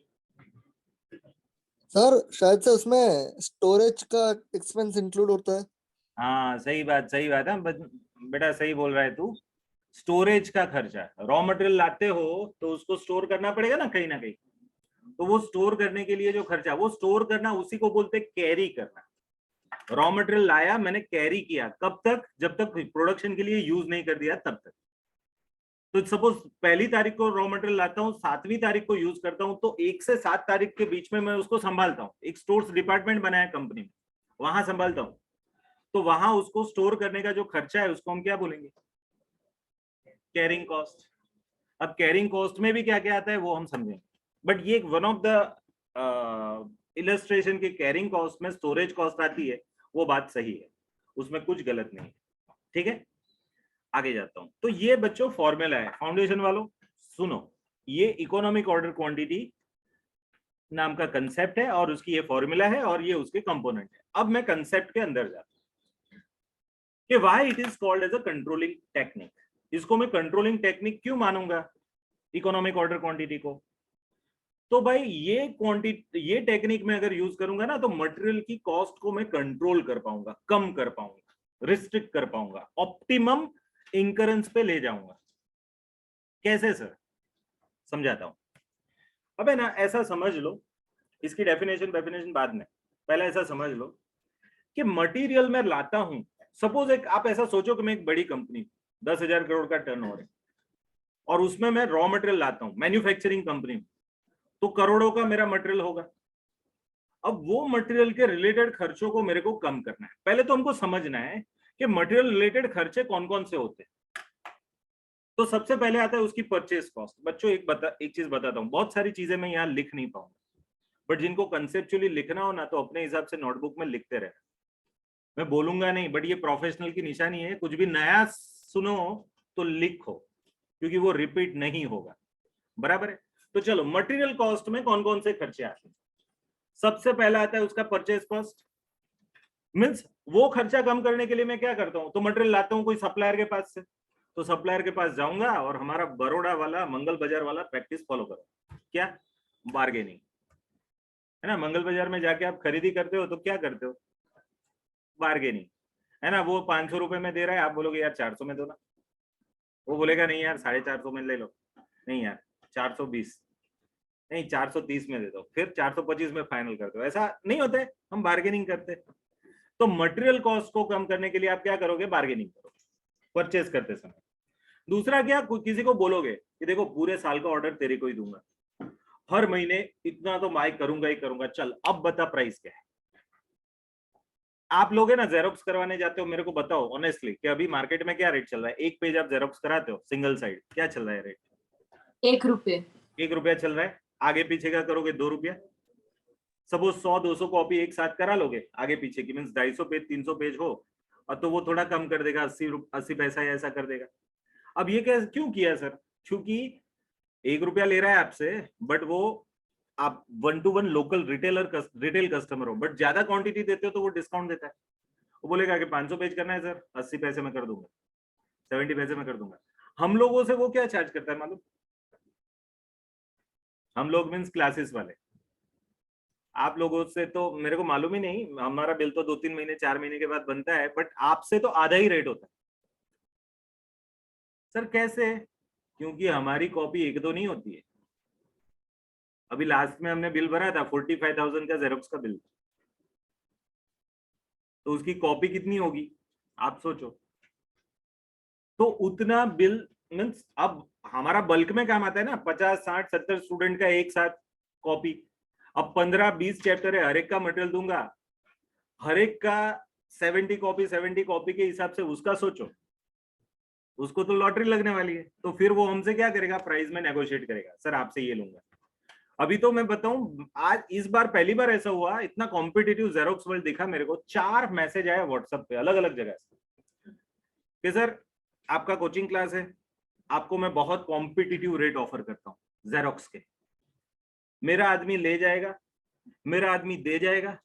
सर शायद से उसमें स्टोरेज का एक्सपेंस इंक्लूड होता है। हाँ सही बात है, बेटा सही बोल रहा है तू। स्टोरेज का खर्चा, रॉ मटेरियल लाते हो तो उसको स्टोर करना पड़ेगा ना कहीं, तो वो स्टोर करने के लिए जो खर्चा, वो स्टोर करना उसी को बोलते कैरी करना। रॉ मटेरियल लाया मैंने, कैरी किया, कब तक? जब तक प्रोडक्शन के लिए यूज नहीं कर दिया तब तक। तो सपोज 1 तारीख को रॉ मटेरियल लाता हूँ, 7वीं तारीख को यूज करता हूँ, तो 1 से 7 तारीख के बीच में मैं उसको संभालता हूँ। एक स्टोर्स डिपार्टमेंट बनाया कंपनी में, वहां संभालता हूँ। तो वहां उसको स्टोर करने का जो खर्चा है उसको हम क्या बोलेंगे? Carrying cost. अब कैरिंग कॉस्ट में भी क्या क्या आता है वो हम समझेंगे, बट ये वन ऑफ द इलस्ट्रेशन के कैरिंग कॉस्ट में स्टोरेज कॉस्ट आती है, वो बात सही है, उसमें कुछ गलत नहीं है। ठीक है, आगे जाता हूं। तो ये बच्चों फॉर्मूला है, फाउंडेशन वालों सुनो, ये इकोनॉमिक ऑर्डर क्वांटिटी नाम का कंसेप्ट है और उसकी ये फॉर्मूला है और ये उसके कंपोनेंट है। अब मैं कंसेप्ट के अंदर जाता हूं कि why it is called as a controlling technique. इसको मैं कंट्रोलिंग टेक्निक क्यों मानूंगा इकोनॉमिक ऑर्डर क्वांटिटी को? तो भाई ये क्वांटिटी, ये टेक्निक में अगर यूज करूंगा ना तो मटेरियल की कॉस्ट को मैं कंट्रोल कर पाऊंगा, कम कर पाऊंगा, रिस्ट्रिक्ट कर पाऊंगा, ऑप्टिमम इंकरेंस पे ले जाऊंगा। कैसे सर? समझाता हूं। अब है ना, ऐसा समझ लो, इसकी डेफिनेशन बाद में, पहले ऐसा समझ लो कि मटेरियल में लाता हूं। सपोज एक आप ऐसा सोचो कि मैं एक बड़ी कंपनी, 10,000 करोड़ का टर्नओवर है और उसमें मैं रॉ मटेरियल लाता हूं, मैन्युफैक्चरिंग कंपनी, तो करोड़ों का मेरा मटेरियल होगा। अब वो मटेरियल के रिलेटेड खर्चों को मेरे को कम करना है। पहले तो हमको समझना है कि मटेरियल रिलेटेड खर्चे कौन कौन से होते हैं। तो सबसे पहले आता है उसकी परचेज कॉस्ट। बच्चों एक चीज बताता हूँ, बहुत सारी चीजें मैं यहाँ लिख नहीं पाऊंगा, बट जिनको कंसेप्चुअली लिखना हो ना तो अपने हिसाब से नोटबुक में लिखते रहे। मैं बोलूंगा नहीं, बट ये प्रोफेशनल की निशानी है, कुछ भी नया सुनो तो लिखो, क्योंकि वो रिपीट नहीं होगा। बराबर है? तो चलो, मटेरियल कॉस्ट में कौन कौन से खर्चे आते हैं। सबसे पहला आता है उसका परचेज कॉस्ट। मीन्स वो खर्चा कम करने के लिए मैं क्या करता हूं, तो मटेरियल लाता हूं कोई सप्लायर के पास से, तो सप्लायर के पास जाऊंगा और हमारा बड़ौदा वाला, मंगल बाजार वाला प्रैक्टिस फॉलो करो। क्या? बार्गेनिंग, है ना? मंगल बाजार में जाके आप खरीदी करते हो तो क्या करते हो? बार्गेनिंग, है ना? वो 500 रुपए में दे रहा है, आप बोलोगे यार 400 में दो ना, वो बोलेगा नहीं यार 450 में ले लो, नहीं यार 420, नहीं 430 में दे दो, फिर 425 में फाइनल कर दो। ऐसा नहीं होता है, हम बार्गेनिंग करते हैं। तो मटेरियल कॉस्ट को कम करने के लिए आप क्या करोगे? बार्गेनिंग करोगे परचेज करते समय। दूसरा क्या, किसी को बोलोगे कि देखो पूरे साल का ऑर्डर तेरे को ही दूंगा, हर महीने इतना तो मैं करूंगा ही करूंगा, चल अब बता प्राइस क्या है। आप लोग है ना जेरोक्स करवाने जाते हो, मेरे को बताओ ऑनेस्टली कि अभी मार्केट में क्या रेट चल रहा है? एक पेज आप जेरोक्स कराते हो सिंगल साइड, क्या चल रहा है रेट? 1 रुपये। 1 रुपया चल रहा है। आगे पीछे का करोगे 2 रुपया। सपोज 100-200 कॉपी एक साथ करा लोगे आगे पीछे की, मीन 250 पेज 300 पेज हो, और तो वो थोड़ा कम कर देगा, 80 पैसा या ऐसा कर देगा। अब ये क्या क्यों किया सर? क्योंकि 1 रुपया ले रहा है आपसे, बट वो आप 1-to-1 लोकल रिटेल कस्टमर हो, बट ज्यादा क्वांटिटी देते हो तो वो डिस्काउंट देता है। वो बोलेगा कि 500 पेज करना है सर, 80 पैसे में कर दूंगा, 70 पैसे में कर दूंगा। हम लोगों से वो क्या चार्ज करता है मालूम? हम लोग मीन्स क्लासेस वाले, आप लोगों से तो मेरे को मालूम ही नहीं, हमारा बिल तो 2-3 महीने 4 महीने के बाद बनता है, बट आपसे तो आधा ही रेट होता है। सर कैसे? क्योंकि हमारी कॉपी एक दो नहीं होती है। अभी लास्ट में हमने बिल भरा था 45,000 का जेरोक्स का बिल, तो उसकी कॉपी कितनी होगी आप सोचो। तो उतना बिल मीन्स अब हमारा बल्क में काम आता है ना, 50 60 70 स्टूडेंट का एक साथ कॉपी। अब 15-20 चैप्टर है, हर एक का मटेरियल दूंगा, हर एक का 70 कॉपी के हिसाब से उसका सोचो, उसको तो लॉटरी लगने वाली है। तो फिर वो हमसे क्या करेगा, प्राइस में नेगोशिएट करेगा, सर आपसे ये लूंगा। अभी तो मैं बताऊं, आज इस बार पहली बार ऐसा हुआ, इतना कॉम्पिटिटिव जेरोक्स वर्ल्ड दिखा मेरे को, 4 मैसेज आया व्हाट्सएप पे अलग अलग जगह से कि सर आपका कोचिंग क्लास है, आपको मैं बहुत कॉम्पिटिटिव रेट ऑफर करता हूं जेरोक्स के, मेरा आदमी ले जाएगा, मेरा आदमी दे जाएगा,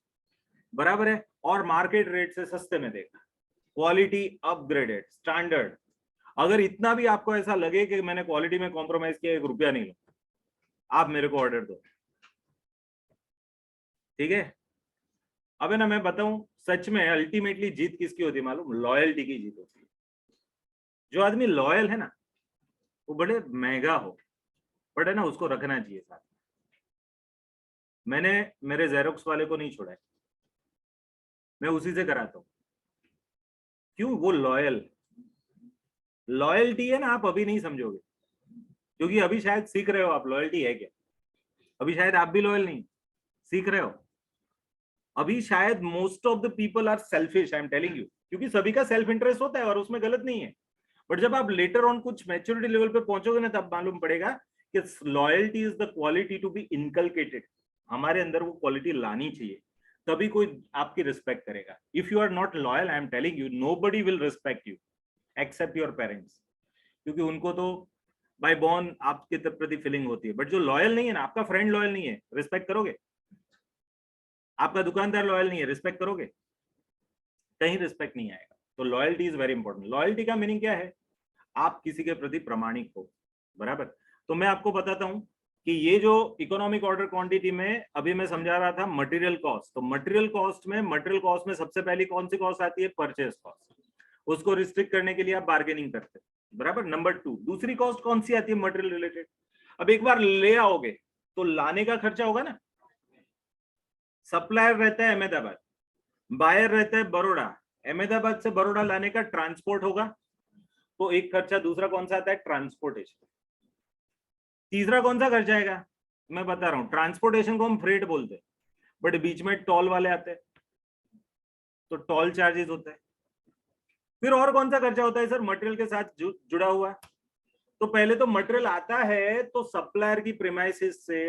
बराबर है, और मार्केट रेट से सस्ते में देगा, क्वालिटी अपग्रेडेड स्टैंडर्ड। अगर इतना भी आपको ऐसा लगे कि मैंने क्वालिटी में कॉम्प्रोमाइज किया, 1 रुपया नहीं लो, आप मेरे को ऑर्डर दो, ठीक है। अब है ना, मैं बताऊं सच में अल्टीमेटली जीत किसकी होती है मालूम? लॉयल्टी की जीत होती है। जो आदमी लॉयल है ना, वो बड़े महंगा हो, बट है ना उसको रखना चाहिए साथ। मैंने मेरे जेरोक्स वाले को नहीं छोड़ा है, मैं उसी से कराता हूँ। क्यों? वो लॉयल, लॉयल्टी है ना, आप अभी नहीं समझोगे, क्योंकि अभी शायद सीख रहे हो आप लॉयल्टी है क्या। अभी शायद आप भी लॉयल नहीं सीख रहे हो। अभी शायद most of the people are selfish, I am telling you, क्योंकि सभी का सेल्फ इंटरेस्ट होता है और उसमें गलत नहीं है। बट जब आप लेटर ऑन कुछ मैच्योरिटी लेवल पे पहुंचोगे ना, तब मालूम पड़ेगा कि loyalty is the quality to be inculcated. हमारे अंदर वो क्वालिटी लानी चाहिए, तभी कोई आपकी रिस्पेक्ट करेगा। If you are not loyal, I am telling you, nobody will respect you except your parents, क्योंकि उनको तो बाय बॉर्न आपके प्रति फीलिंग होती है। बट जो लॉयल नहीं है ना, आपका फ्रेंड लॉयल नहीं है, रिस्पेक्ट करोगे? आपका दुकानदार लॉयल नहीं है, रिस्पेक्ट करोगे? कहीं रिस्पेक्ट नहीं आएगा। तो loyalty is very important. Loyalty का मीनिंग क्या है? आप किसी के प्रति प्रामाणिक हो, बराबर। तो मैं आपको बताता हूं कि ये जो इकोनॉमिक ऑर्डर क्वांटिटी में अभी मैं समझा रहा था मटेरियल कॉस्ट, तो मटेरियल कॉस्ट में सबसे पहली कौन सी कॉस्ट आती है? Purchase cost. उसको रिस्ट्रिक्ट करने के लिए आप बार्गेनिंग करते हैं, बराबर। नंबर 2, दूसरी कॉस्ट कौन सी आती है मटेरियल रिलेटेड? अब एक बार ले आओगे तो लाने का खर्चा होगा ना। सप्लायर रहता है अहमदाबाद, बायर रहता है बड़ौदा, अहमदाबाद से बड़ौदा लाने का ट्रांसपोर्ट होगा, तो एक खर्चा। दूसरा कौन सा आता है? ट्रांसपोर्टेशन। तीसरा कौन सा खर्चा आएगा? मैं बता रहा हूं, ट्रांसपोर्टेशन को हम फ्रेट बोलते हैं, बट बीच में टोल वाले आते हैं, तो टोल चार्जेस होता है। फिर और कौन सा खर्चा होता है सर मटेरियल के साथ जुड़ा हुआ? तो पहले तो मटेरियल आता है तो सप्लायर की प्रीमाइसिस से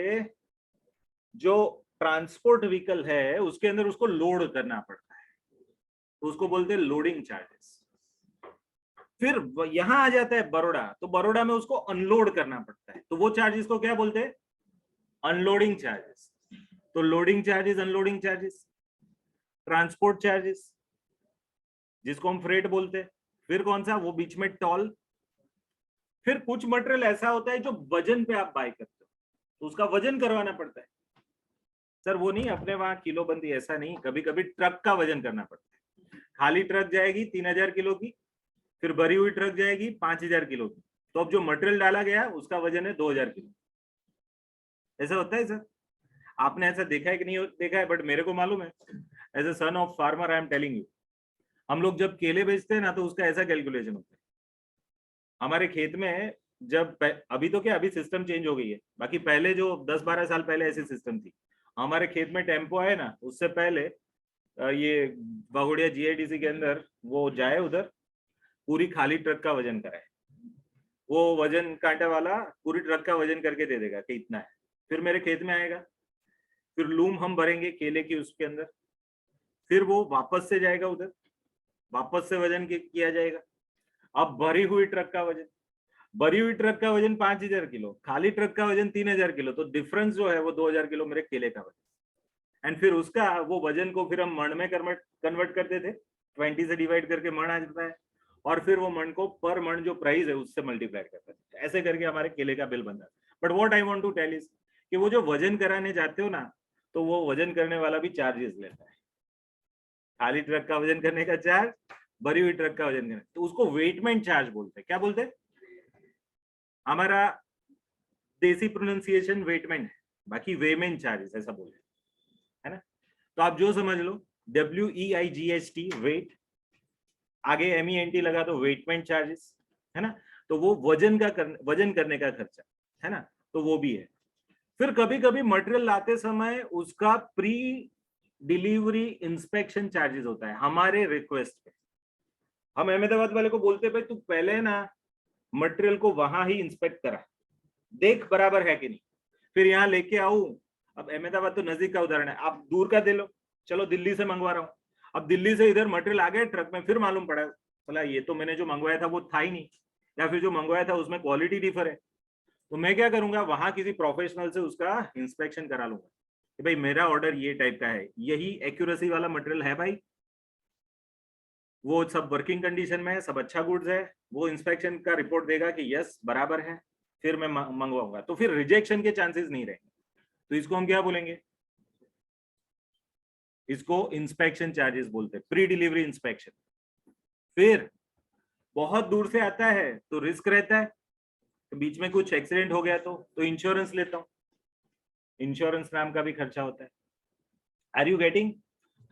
जो ट्रांसपोर्ट व्हीकल है उसके अंदर उसको लोड करना पड़ता है, तो उसको बोलते हैं लोडिंग चार्जेस। फिर यहां आ जाता है बड़ौदा, तो बड़ौदा में उसको अनलोड करना पड़ता है, तो वो चार्जेस को क्या बोलते हैं? Unloading charges. तो loading charges, unloading charges, transport charges जिसको हम फ्रेट बोलते हैं। फिर कौन सा? वो बीच में टोल। फिर कुछ मटेरियल ऐसा होता है जो वजन पे आप बाय करते हो, तो उसका वजन करवाना पड़ता है। सर वो नहीं अपने वहां किलो बंदी, ऐसा नहीं, कभी कभी ट्रक का वजन करना पड़ता है। खाली ट्रक जाएगी 3000 किलो की, फिर भरी हुई ट्रक जाएगी 5000 किलो की, तो अब जो मटेरियल डाला गया उसका वजन है 2000 किलो। ऐसा होता है सर? आपने ऐसा देखा है कि नहीं देखा है? बट मेरे को मालूम है, as a son of farmer I am telling you, हम लोग जब केले बेचते हैं ना, तो उसका ऐसा कैलकुलेशन होता है। हमारे खेत में जब अभी तो क्या, अभी सिस्टम चेंज हो गई है, बाकी पहले जो 10-12 साल पहले ऐसी सिस्टम थी। हमारे खेत में टेम्पो आए ना, उससे पहले ये बागोड़िया जीआईडीसी के अंदर वो जाए, उधर पूरी खाली ट्रक का वजन कराए, वो वजन कांटे वाला पूरी ट्रक का वजन करके दे देगा कि इतना है। फिर मेरे खेत में आएगा, फिर लूम हम भरेंगे केले की उसके अंदर, फिर वो वापस से जाएगा उधर, वापस से वजन किया जाएगा। अब भरी हुई ट्रक का वजन, भरी हुई ट्रक का वजन 5000 किलो, खाली ट्रक का वजन 3000 किलो, तो डिफरेंस जो है वो 2000 किलो मेरे केले का वजन। एंड फिर उसका वो वजन को फिर हम मण में कन्वर्ट करते थे, 20 से डिवाइड करके मण आ जाता है, और फिर वो मण को पर मण जो प्राइस है उससे मल्टीप्लाई करते थे। ऐसे करके हमारे केले का बिल बनता है। But what I want to tell is कि वो जो वजन कराने जाते हो ना, तो वो वजन करने वाला भी चार्जेस लेता है, खाली ट्रक का वजन करने का चार्ज, भरी हुई ट्रक का वजन करने, तो उसको वेटमेंट चार्ज बोलते हैं। क्या बोलते हैं? हमारा देसी प्रोनाउंसिएशन वेटमेंट है, बाकी वेमेंट चार्जेस ऐसा बोलते हैं, है ना। तो आप जो समझ लो, WEIGHT वेट, आगे MENT लगा तो वेटमेंट चार्जेस, है ना। तो वो वजन करने का खर्चा, है ना, तो वो भी है। फिर कभी कभी मटेरियल लाते समय उसका प्री डिलीवरी इंस्पेक्शन चार्जेस होता है हमारे रिक्वेस्ट पे। हम अहमदाबाद वाले को बोलते हैं भाई तू पहले ना मटेरियल को वहां ही इंस्पेक्ट करा, देख बराबर है कि नहीं, फिर यहाँ लेके आऊं। अब अहमदाबाद तो नजदीक का उदाहरण है, आप दूर का दे लो, चलो दिल्ली से मंगवा रहा हूँ, अब दिल्ली से इधर मटेरियल आ गया ट्रक में, फिर मालूम पड़ा बोला ये तो मैंने जो मंगवाया था वो था ही नहीं, या फिर जो मंगवाया था उसमें क्वालिटी डिफर है। तो मैं क्या करूंगा, वहां किसी प्रोफेशनल से उसका इंस्पेक्शन करा लूंगा कि भाई मेरा ऑर्डर ये टाइप का है, यही एक्यूरेसी वाला मटेरियल है भाई, वो सब वर्किंग कंडीशन में है, सब अच्छा गुड्स है, वो इंस्पेक्शन का रिपोर्ट देगा कि यस बराबर है, फिर मैं मंगवाऊंगा, तो फिर रिजेक्शन के चांसेस नहीं रहेंगे। तो इसको हम क्या बोलेंगे, इसको इंस्पेक्शन चार्जेस बोलते हैं, प्री डिलीवरी इंस्पेक्शन। फिर बहुत दूर से आता है तो रिस्क रहता है, तो बीच में कुछ एक्सीडेंट हो गया तो इंश्योरेंस लेता हूं, इंश्योरेंस नाम का भी खर्चा होता है। Are you getting?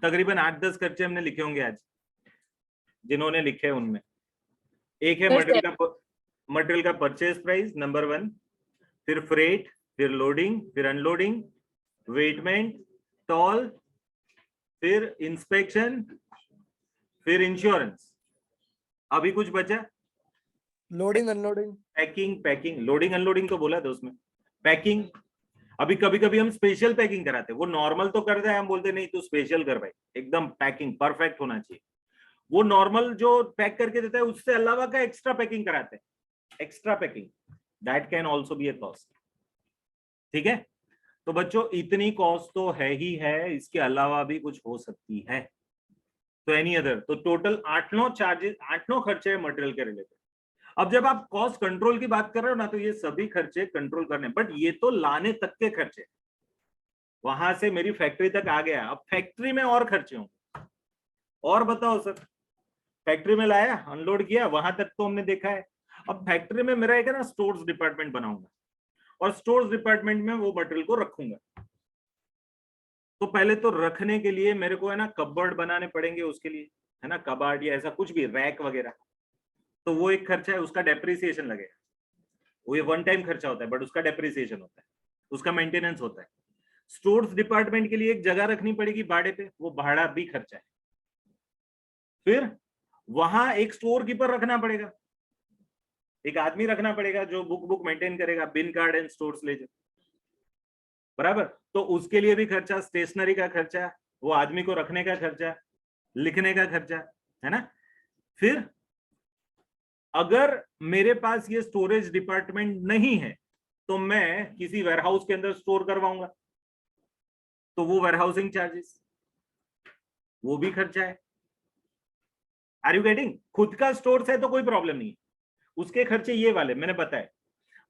तकरीबन 8-10 खर्चे हमने लिखे होंगे आज, जिन्होंने लिखे उनमें एक है मटेरियल का परचेज प्राइस नंबर 1, फिर फ्रेट, फिर लोडिंग, फिर अनलोडिंग, वेटमेंट, टॉल, फिर इंस्पेक्शन, फिर इंश्योरेंस। अभी कुछ बचा? Loading unloading. Packing loading unloading तो बोला था उसमें, पैकिंग। अभी कभी कभी हम स्पेशल पैकिंग कराते हैं, वो नॉर्मल तो करते हैं, हम बोलते नहीं तू स्पेशल कर भाई, एकदम पैकिंग परफेक्ट होना चाहिए। वो नॉर्मल जो पैक करके देता है उससे अलावा का एक्स्ट्रा पैकिंग कराते हैं, extra packing, that can also be A cost. ठीक है, तो बच्चों इतनी कॉस्ट तो है ही है, इसके अलावा भी कुछ हो सकती है। तो एनी अदर, तो टोटल 8-9 चार्जेस, 8-9 खर्चे है मटेरियल के रिलेटेड। अब जब आप कॉस्ट कंट्रोल की बात कर रहे हो ना, तो ये सभी खर्चे कंट्रोल करने, बट ये तो लाने तक के खर्चे, वहां से मेरी फैक्ट्री तक आ गया, अब फैक्ट्री में और खर्चे होंगे। और बताओ सर, फैक्ट्री में लाया, अनलोड किया, वहां तक तो हमने देखा है। अब फैक्ट्री में मेरा एक है ना स्टोर्स डिपार्टमेंट बनाऊंगा, और स्टोर्स डिपार्टमेंट में वो मटेरियल को रखूंगा। तो पहले तो रखने के लिए मेरे को है ना कबर्ड बनाने पड़ेंगे उसके लिए, है ना, कबाड़ या ऐसा कुछ भी, रैक वगैरह, तो वो एक खर्चा है, उसका डेप्रिसिएशन लगेगा। वो ये वन टाइम खर्चा होता है, बट उसका डेप्रिसिएशन होता है, उसका मेंटेनेंस होता है। स्टोर्स डिपार्टमेंट के लिए एक जगह रखनी पड़ेगी भाड़े पे, वो भाड़ा भी खर्चा है। फिर वहां एक स्टोर कीपर रखना पड़ेगा, एक आदमी रखना पड़ेगा जो बुक मेंटेन करेगा, बिन कार्ड एंड स्टोर्स लेजर, बराबर। तो उसके लिए भी खर्चा, स्टेशनरी का खर्चा, वो आदमी को रखने का खर्चा, लिखने का खर्चा, है ना। फिर अगर मेरे पास ये स्टोरेज डिपार्टमेंट नहीं है, तो मैं किसी वेयरहाउस के अंदर स्टोर करवाऊंगा, तो वो वेयरहाउसिंग चार्जेस, वो भी खर्चा है। Are you getting? खुद का स्टोर्स है तो कोई प्रॉब्लम नहीं, उसके खर्चे ये वाले मैंने बताए।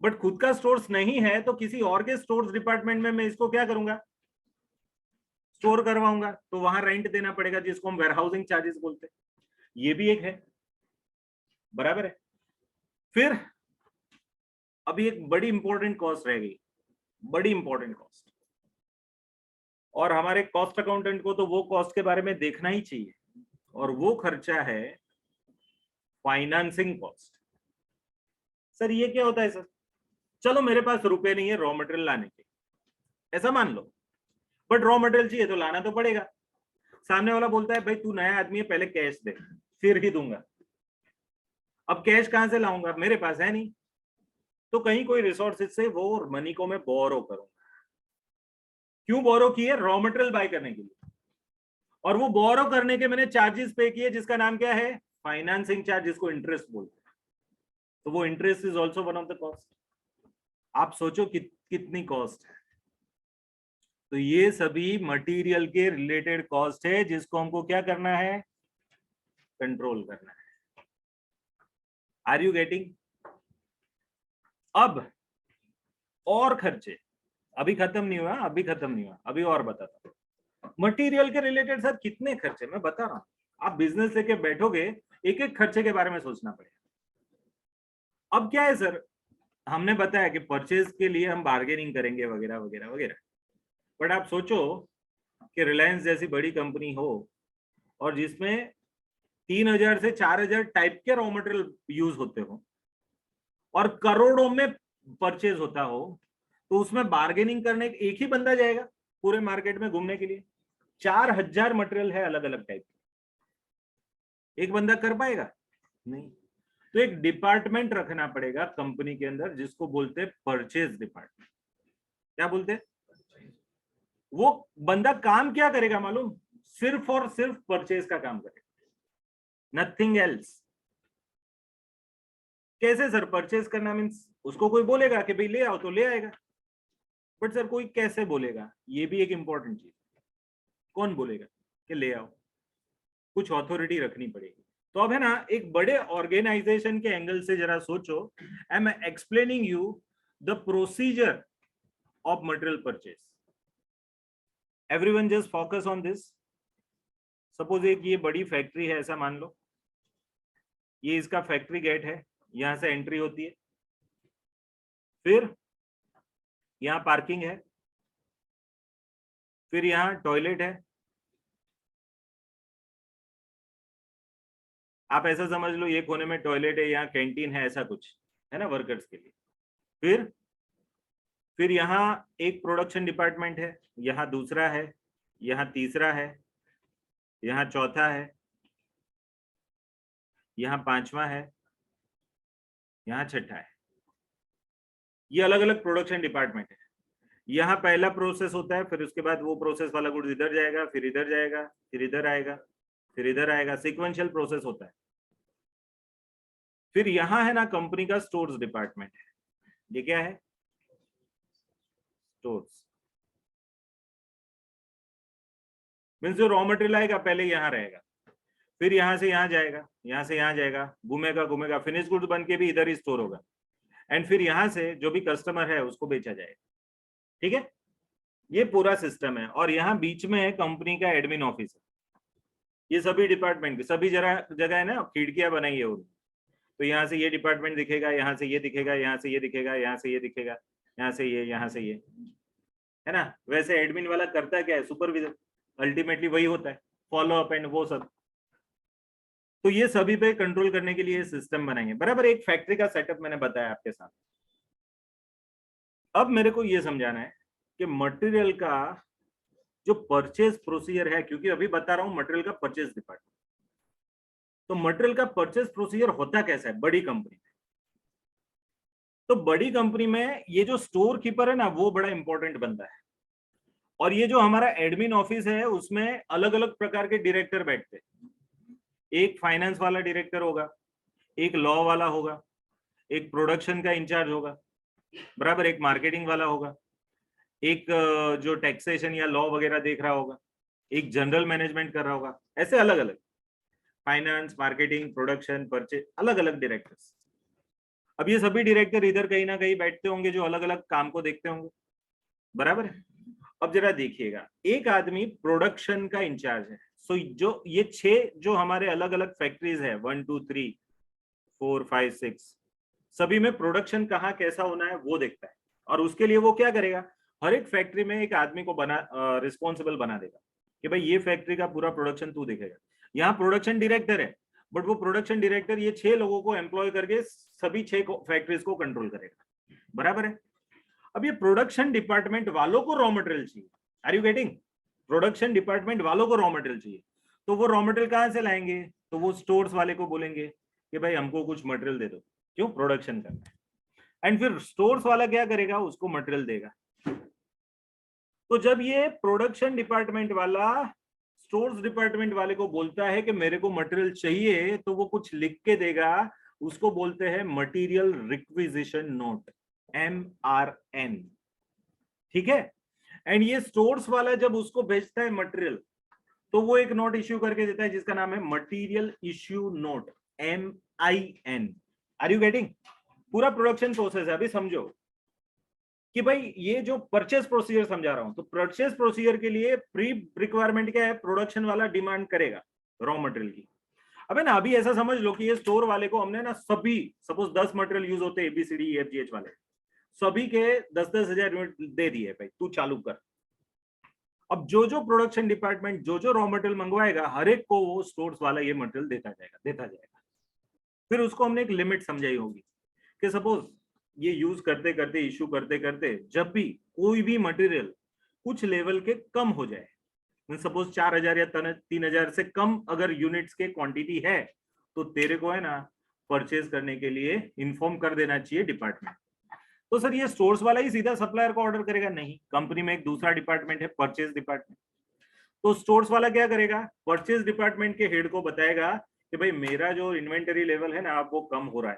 बट खुद का स्टोर्स नहीं है तो किसी और के स्टोर्स डिपार्टमेंट में मैं इसको क्या करूंगा, स्टोर करवाऊंगा, तो वहां रेंट देना पड़ेगा, जिसको हम वेयरहाउसिंग चार्जेस बोलते हैं, ये भी एक है, बराबर है। फिर अभी एक बड़ी इंपॉर्टेंट कॉस्ट रह गई, बड़ी इंपॉर्टेंट कॉस्ट, और हमारे कॉस्ट अकाउंटेंट को तो वो कॉस्ट के बारे में देखना ही चाहिए, और वो खर्चा है फाइनेंसिंग कॉस्ट। सर ये क्या होता है सर? चलो मेरे पास रुपए नहीं है रॉ मटेरियल लाने के, ऐसा मान लो, बट रॉ मटेरियल चाहिए तो लाना तो पड़ेगा। सामने वाला बोलता है भाई तू नया आदमी है, पहले कैश दे फिर ही दूंगा। अब कैश कहां से लाऊंगा, मेरे पास है नहीं, तो कहीं कोई रिसोर्सेज से वो मनी को मैं बोरो करूंगा। क्यों बोरो किए? रॉ मटेरियल बाय करने के लिए, और वो बोरो करने के मैंने चार्जेस पे किए, जिसका नाम क्या है, फाइनेंसिंग चार्ज, जिसको इंटरेस्ट बोलते हैं। तो वो interest is also one of the cost. आप सोचो कितनी कॉस्ट है। तो ये सभी मटेरियल के रिलेटेड कॉस्ट है, जिसको हमको क्या करना है, कंट्रोल करना है। Are you getting? अब और खर्चे, अभी खत्म नहीं हुआ, अभी खत्म नहीं हुआ, अभी और बताता हूँ। मटेरियल के रिलेटेड सर कितने खर्चे, मैं बता रहा हूँ, आप बिजनेस लेके बैठोगे एक एक खर्चे के बारे में सोचना पड़ेगा। अब क्या है सर, हमने बताया कि परचेज के लिए हम बार्गेनिंग करेंगे वगैरह वगैरह वगैरह, बट आप सोचो कि रिलायंस जैसी बड़ी कंपनी हो और जिसमें 3000 से 4000 टाइप के रॉ मटेरियल यूज होते हो और करोड़ों में परचेज होता हो, तो उसमें बार्गेनिंग करने एक ही बंदा जाएगा पूरे मार्केट में घूमने के लिए? 4000 मटेरियल है अलग अलग टाइप, एक बंदा कर पाएगा? नहीं। तो एक डिपार्टमेंट रखना पड़ेगा कंपनी के अंदर जिसको बोलते हैं परचेज डिपार्टमेंट। क्या बोलते हैं? वो बंदा काम क्या करेगा मालूम? सिर्फ और सिर्फ परचेज का काम करेगा, नथिंग एल्स। कैसे सर? परचेज करना मीन्स उसको कोई बोलेगा कि भाई ले आओ तो ले आएगा, बट सर कोई कैसे बोलेगा? ये भी एक इंपॉर्टेंट चीज, कौन बोलेगा कि ले आओ? कुछ अथॉरिटी रखनी पड़ेगी। तो अब है ना, एक बड़े ऑर्गेनाइजेशन के एंगल से जरा सोचो, I am explaining you the procedure of material purchase. Everyone just focus on this. Suppose एक ये बड़ी फैक्ट्री है ऐसा मान लो, ये इसका फैक्ट्री गेट है, यहां से एंट्री होती है, फिर यहाँ पार्किंग है, फिर यहाँ टॉयलेट है, आप ऐसा समझ लो ये कोने में टॉयलेट है, यहाँ कैंटीन है, ऐसा कुछ है ना वर्कर्स के लिए। फिर यहाँ एक प्रोडक्शन डिपार्टमेंट है, यहाँ दूसरा है, यहाँ तीसरा है, यहाँ चौथा है, यहाँ पांचवा है, यहाँ छठा है। ये अलग अलग प्रोडक्शन डिपार्टमेंट है। यहाँ पहला प्रोसेस होता है, फिर उसके बाद वो प्रोसेस वाला गुड्स इधर जाएगा, फिर इधर जाएगा, फिर इधर आएगा, फिर इधर आएगा, सीक्वेंशियल प्रोसेस होता है। फिर यहाँ है ना कंपनी का स्टोर्स डिपार्टमेंट है। ये क्या है? स्टोर्स मीन्स जो रॉ मटेरियल आएगा पहले यहाँ रहेगा, फिर यहाँ से यहाँ जाएगा, यहाँ से यहाँ जाएगा, घूमेगा घूमेगा, फिनिश गुड्स बन के भी इधर ही स्टोर होगा, एंड फिर यहाँ से जो भी कस्टमर है उसको बेचा जाएगा। ठीक है, ये पूरा सिस्टम है। और यहाँ बीच में है कंपनी का एडमिन ऑफिस है। ये सभी डिपार्टमेंट की सभी जगह है ना, खिड़कियां बनाई है उन्होंने। तो यहाँ से ये डिपार्टमेंट दिखेगा, यहाँ से ये दिखेगा, यहाँ से ये दिखेगा, यहाँ से ये दिखेगा, यहाँ से ये, यहाँ से ये, है ना। वैसे एडमिन वाला करता क्या है? सुपरविजन, अल्टीमेटली वही होता है, फॉलो अप एंड वो सब। तो ये सभी पे कंट्रोल करने के लिए सिस्टम बनाएंगे। बराबर एक फैक्ट्री का सेटअप मैंने बताया आपके साथ। अब मेरे को ये समझाना है कि मटेरियल का जो परचेज प्रोसीजर है, क्योंकि अभी बता रहा हूं मटेरियल का परचेज डिपार्टमेंट, तो मटेरियल का परचेज प्रोसीजर होता कैसा है बड़ी कंपनी में? तो बड़ी कंपनी में ये जो स्टोर कीपर है ना, वो बड़ा इंपॉर्टेंट बनता है। और ये जो हमारा एडमिन ऑफिस है उसमें अलग अलग प्रकार के डायरेक्टर बैठते हैं। एक फाइनेंस वाला डायरेक्टर होगा, एक लॉ वाला होगा, एक प्रोडक्शन का इंचार्ज होगा, बराबर, एक मार्केटिंग वाला होगा, एक जो टैक्सेशन या लॉ वगैरह देख रहा होगा, एक जनरल मैनेजमेंट कर रहा होगा, ऐसे अलग अलग फाइनेंस, मार्केटिंग, प्रोडक्शन, परचेज, अलग अलग डायरेक्टर्स। अब ये सभी डायरेक्टर इधर कहीं ना कहीं बैठते होंगे जो अलग अलग काम को देखते होंगे, बराबर है। अब जरा देखिएगा, एक आदमी प्रोडक्शन का इंचार्ज है। सो जो ये 6 जो हमारे अलग अलग फैक्ट्रीज है, 1 2 3 4 5 6, सभी में प्रोडक्शन कहाँ कैसा होना है वो देखता है। और उसके लिए वो क्या करेगा? हर एक फैक्ट्री में एक आदमी को रिस्पॉन्सिबल बना देगा कि भाई ये फैक्ट्री का पूरा प्रोडक्शन तू देखेगा। यहाँ प्रोडक्शन डायरेक्टर है, बट वो प्रोडक्शन डायरेक्टर ये 6 लोगों को एम्प्लॉय करके सभी 6 फैक्ट्रीज को कंट्रोल करेगा, बराबर है। अब ये प्रोडक्शन डिपार्टमेंट वालों को रॉ मटेरियल चाहिए, are you getting? Production department वालों को रॉ मटेरियल चाहिए, तो वो रॉ मटेरियल कहाँ से लाएंगे? तो वो स्टोर्स वाले को बोलेंगे कि भाई हमको कुछ मटेरियल दे दो, क्यों? प्रोडक्शन करना है। एंड फिर स्टोर्स वाला क्या करेगा? उसको मटेरियल देगा। तो जब ये प्रोडक्शन डिपार्टमेंट वाला स्टोर्स डिपार्टमेंट वाले को बोलता है कि मेरे को मटेरियल चाहिए, तो वो कुछ लिख के देगा, उसको बोलते हैं मटेरियल रिक्विजिशन नोट, MRN। ठीक है। एंड ये स्टोर्स वाला जब उसको भेजता है मटेरियल, तो वो एक नोट इश्यू करके देता है जिसका नाम है material issue note, MIN। Are you getting? पूरा प्रोडक्शन प्रोसेस है। अभी समझो कि भाई ये जो परचेस प्रोसीजर समझा रहा हूं, तो परचेस प्रोसीजर के लिए प्री रिक्वायरमेंट क्या है, प्रोडक्शन वाला डिमांड करेगा रॉ मटेरियल की। अबे ना अभी ऐसा समझ लो कि ये स्टोर वाले को हमने ना सभी, सपोज 10 मटेरियल यूज होते हैं ABCDEFGH वाले, सभी के 10-10 हजार यूनिट दे दिए, भाई तू चालू कर। अब जो जो प्रोडक्शन डिपार्टमेंट जो जो रॉ मटेरियल मंगवाएगा, हर एक को वो स्टोर्स वाला ये मटेरियल देता जाएगा। फिर उसको हमने एक लिमिट समझाई होगी कि सपोज ये यूज करते करते, इशू करते करते, जब भी कोई भी मटेरियल कुछ लेवल के कम हो जाए, सपोज 4000 या 3000 से कम अगर यूनिट्स के क्वांटिटी है, तो तेरे को है ना परचेज करने के लिए इन्फॉर्म कर देना चाहिए डिपार्टमेंट। तो सर ये स्टोर्स वाला ही सीधा सप्लायर को ऑर्डर करेगा? नहीं, कंपनी में एक दूसरा डिपार्टमेंट है, परचेज डिपार्टमेंट। तो स्टोर्स वाला क्या करेगा, परचेज डिपार्टमेंट के हेड को बताएगा कि भाई मेरा जो इन्वेंटरी लेवल है ना, आप वो कम हो रहा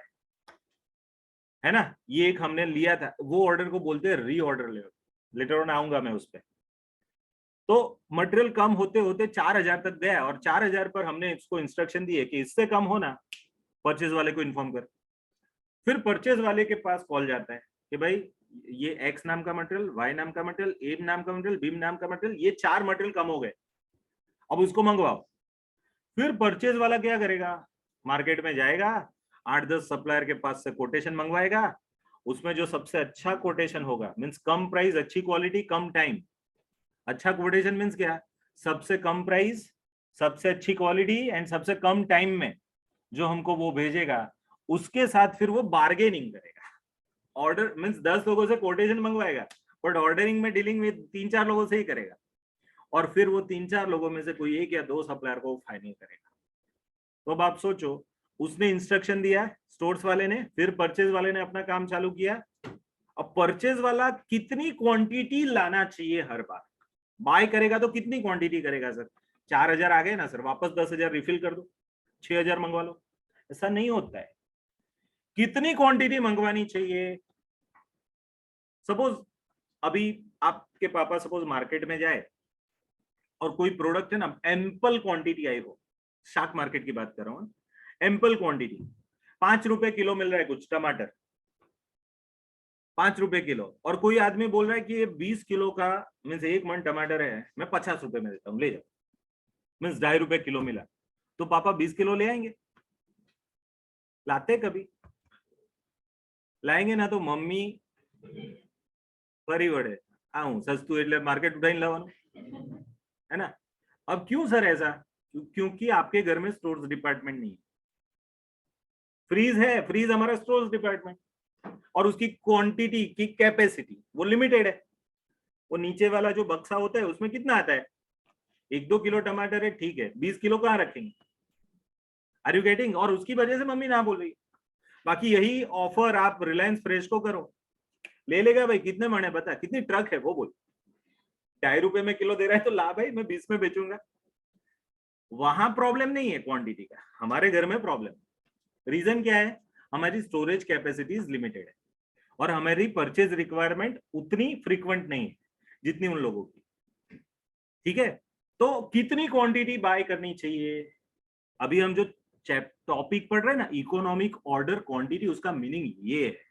है ना, ये एक हमने लिया था, वो ऑर्डर को बोलते हैं रीऑर्डर लेवल, लेटर ऑन आऊंगा मैं उस पर। तो मटेरियल कम होते होते 4000 तक गया, और 4000 पर हमने इसको इंस्ट्रक्शन दी है कि इससे कम होना, परचेज वाले को इन्फॉर्म कर। फिर परचेज वाले के पास कॉल जाता है कि भाई ये एक्स नाम का मटेरियल, वाई नाम का मटेरियल, ए नाम का मटेरियल, बी नाम का मटेरियल, ये 4 मटेरियल कम हो गए, अब उसको मंगवाओ। फिर परचेज वाला क्या करेगा, मार्केट में जाएगा, 8-10 सप्लायर के पास से कोटेशन मंगवाएगा, उसमें जो सबसे अच्छा कोटेशन होगा, मीन्स कम प्राइस, अच्छी क्वालिटी, कम टाइम। अच्छा कोटेशन मीन्स क्या, सबसे कम प्राइस, सबसे अच्छी क्वालिटी एंड सबसे कम टाइम में जो हमको वो भेजेगा, उसके साथ फिर वो बार्गेनिंग करेगा। ऑर्डर मीन्स 10 लोगों से कोटेशन मंगवाएगा, बट ऑर्डरिंग में डीलिंग में 3-4 लोगों से ही करेगा, और फिर वो 3-4 लोगों में से कोई 1 या 2 सप्लायर को फाइनल करेगा। तो अब आप सोचो, उसने इंस्ट्रक्शन दिया स्टोर्स वाले ने, फिर परचेज वाले ने अपना काम चालू किया। अब परचेज वाला कितनी क्वांटिटी लाना चाहिए हर बार, बाय करेगा तो कितनी क्वांटिटी करेगा सर, 4000 आ गए ना सर, वापस 10,000 रिफिल कर दो, 6000 मंगवा लो। ऐसा नहीं होता है, कितनी क्वांटिटी मंगवानी चाहिए। सपोज अभी आपके पापा सपोज मार्केट में जाए और कोई प्रोडक्ट है ना, एम्पल क्वांटिटी आई हो, शाक मार्केट की बात कर रहा हूं, एम्पल क्वांटिटी, 5 रुपए किलो मिल रहा है कुछ टमाटर, 5 रुपए किलो, और कोई आदमी बोल रहा है कि ये 20 किलो का मीन्स 1 मन टमाटर है, मैं 50 रुपए में देता हूँ, ले जाओ, मीन्स 2.5 रुपए किलो मिला, तो पापा 20 किलो ले आएंगे? लाते कभी लाएंगे ना, तो मम्मी फरी वड़े आऊं सस्तु એટલે मार्केट उठाई लावानो, है ना। अब क्यों सर ऐसा, क्योंकि आपके घर में स्टोर्स डिपार्टमेंट नहीं है। फ्रीज है, फ्रीज हमारा स्टोर्स डिपार्टमेंट, और उसकी क्वांटिटी की कैपेसिटी वो लिमिटेड है। वो नीचे वाला जो बक्सा होता है उसमें कितना आता है, 1-2 किलो टमाटर है, ठीक है, 20 किलो कहाँ रखेंगे, आर यू गेटिंग। और उसकी वजह से मम्मी ना बोल रही। बाकी यही ऑफर आप रिलायंस फ्रेश को करो, ले लेगा भाई, कितने मण बता, कितनी ट्रक है, वो बोल, 2.5 रुपए में किलो दे रहा है तो ला भाई, मैं 20 में बेचूंगा। वहां प्रॉब्लम नहीं है क्वांटिटी का, हमारे घर में प्रॉब्लम। रीजन क्या है, हमारी स्टोरेज कैपेसिटीज लिमिटेड है, और हमारी परचेज रिक्वायरमेंट उतनी फ्रीक्वेंट नहीं है जितनी उन लोगों की, ठीक है। तो कितनी क्वांटिटी बाय करनी चाहिए, अभी हम जो टॉपिक पढ़ रहे हैं ना, इकोनॉमिक ऑर्डर क्वांटिटी, उसका मीनिंग ये है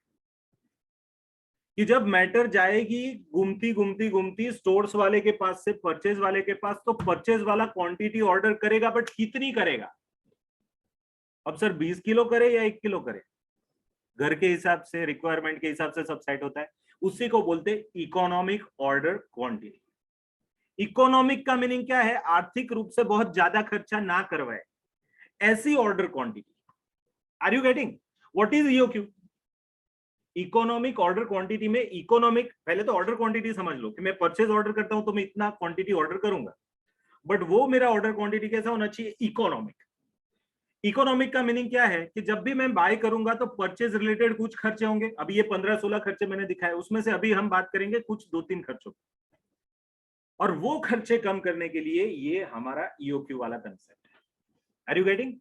कि जब मैटर जाएगी घूमती घूमती घूमती स्टोर्स वाले के पास से परचेज वाले के पास, तो परचेज वाला क्वांटिटी ऑर्डर करेगा, बट कितनी करेगा। अब सर 20 किलो करे या 1 किलो करे, घर के हिसाब से, रिक्वायरमेंट के हिसाब से सब सेट होता है, उसी को बोलते हैं इकोनॉमिक ऑर्डर क्वांटिटी। इकोनॉमिक का मीनिंग क्या है, आर्थिक रूप से बहुत ज्यादा खर्चा ना करवाए, ऐसी order quantity. Are you getting what is EOQ. Economic order quantity में, इकोनॉमिक, पहले तो ऑर्डर क्वांटिटी समझ लो कि मैं परचेज ऑर्डर करता हूं तो मैं इतना क्वांटिटी ऑर्डर करूंगा, बट वो मेरा ऑर्डर क्वांटिटी कैसा होना चाहिए, इकोनॉमिक। इकोनॉमिक का मीनिंग क्या है कि जब भी मैं बाय करूंगा तो परचेज रिलेटेड कुछ खर्चे होंगे, अभी ये 15-16 खर्चे मैंने दिखाए, उसमें से अभी हम बात करेंगे कुछ 2-3 खर्चों, और वो खर्चे कम करने के लिए ये हमारा ईओक्यू वाला कंसेप्ट है। Are you getting.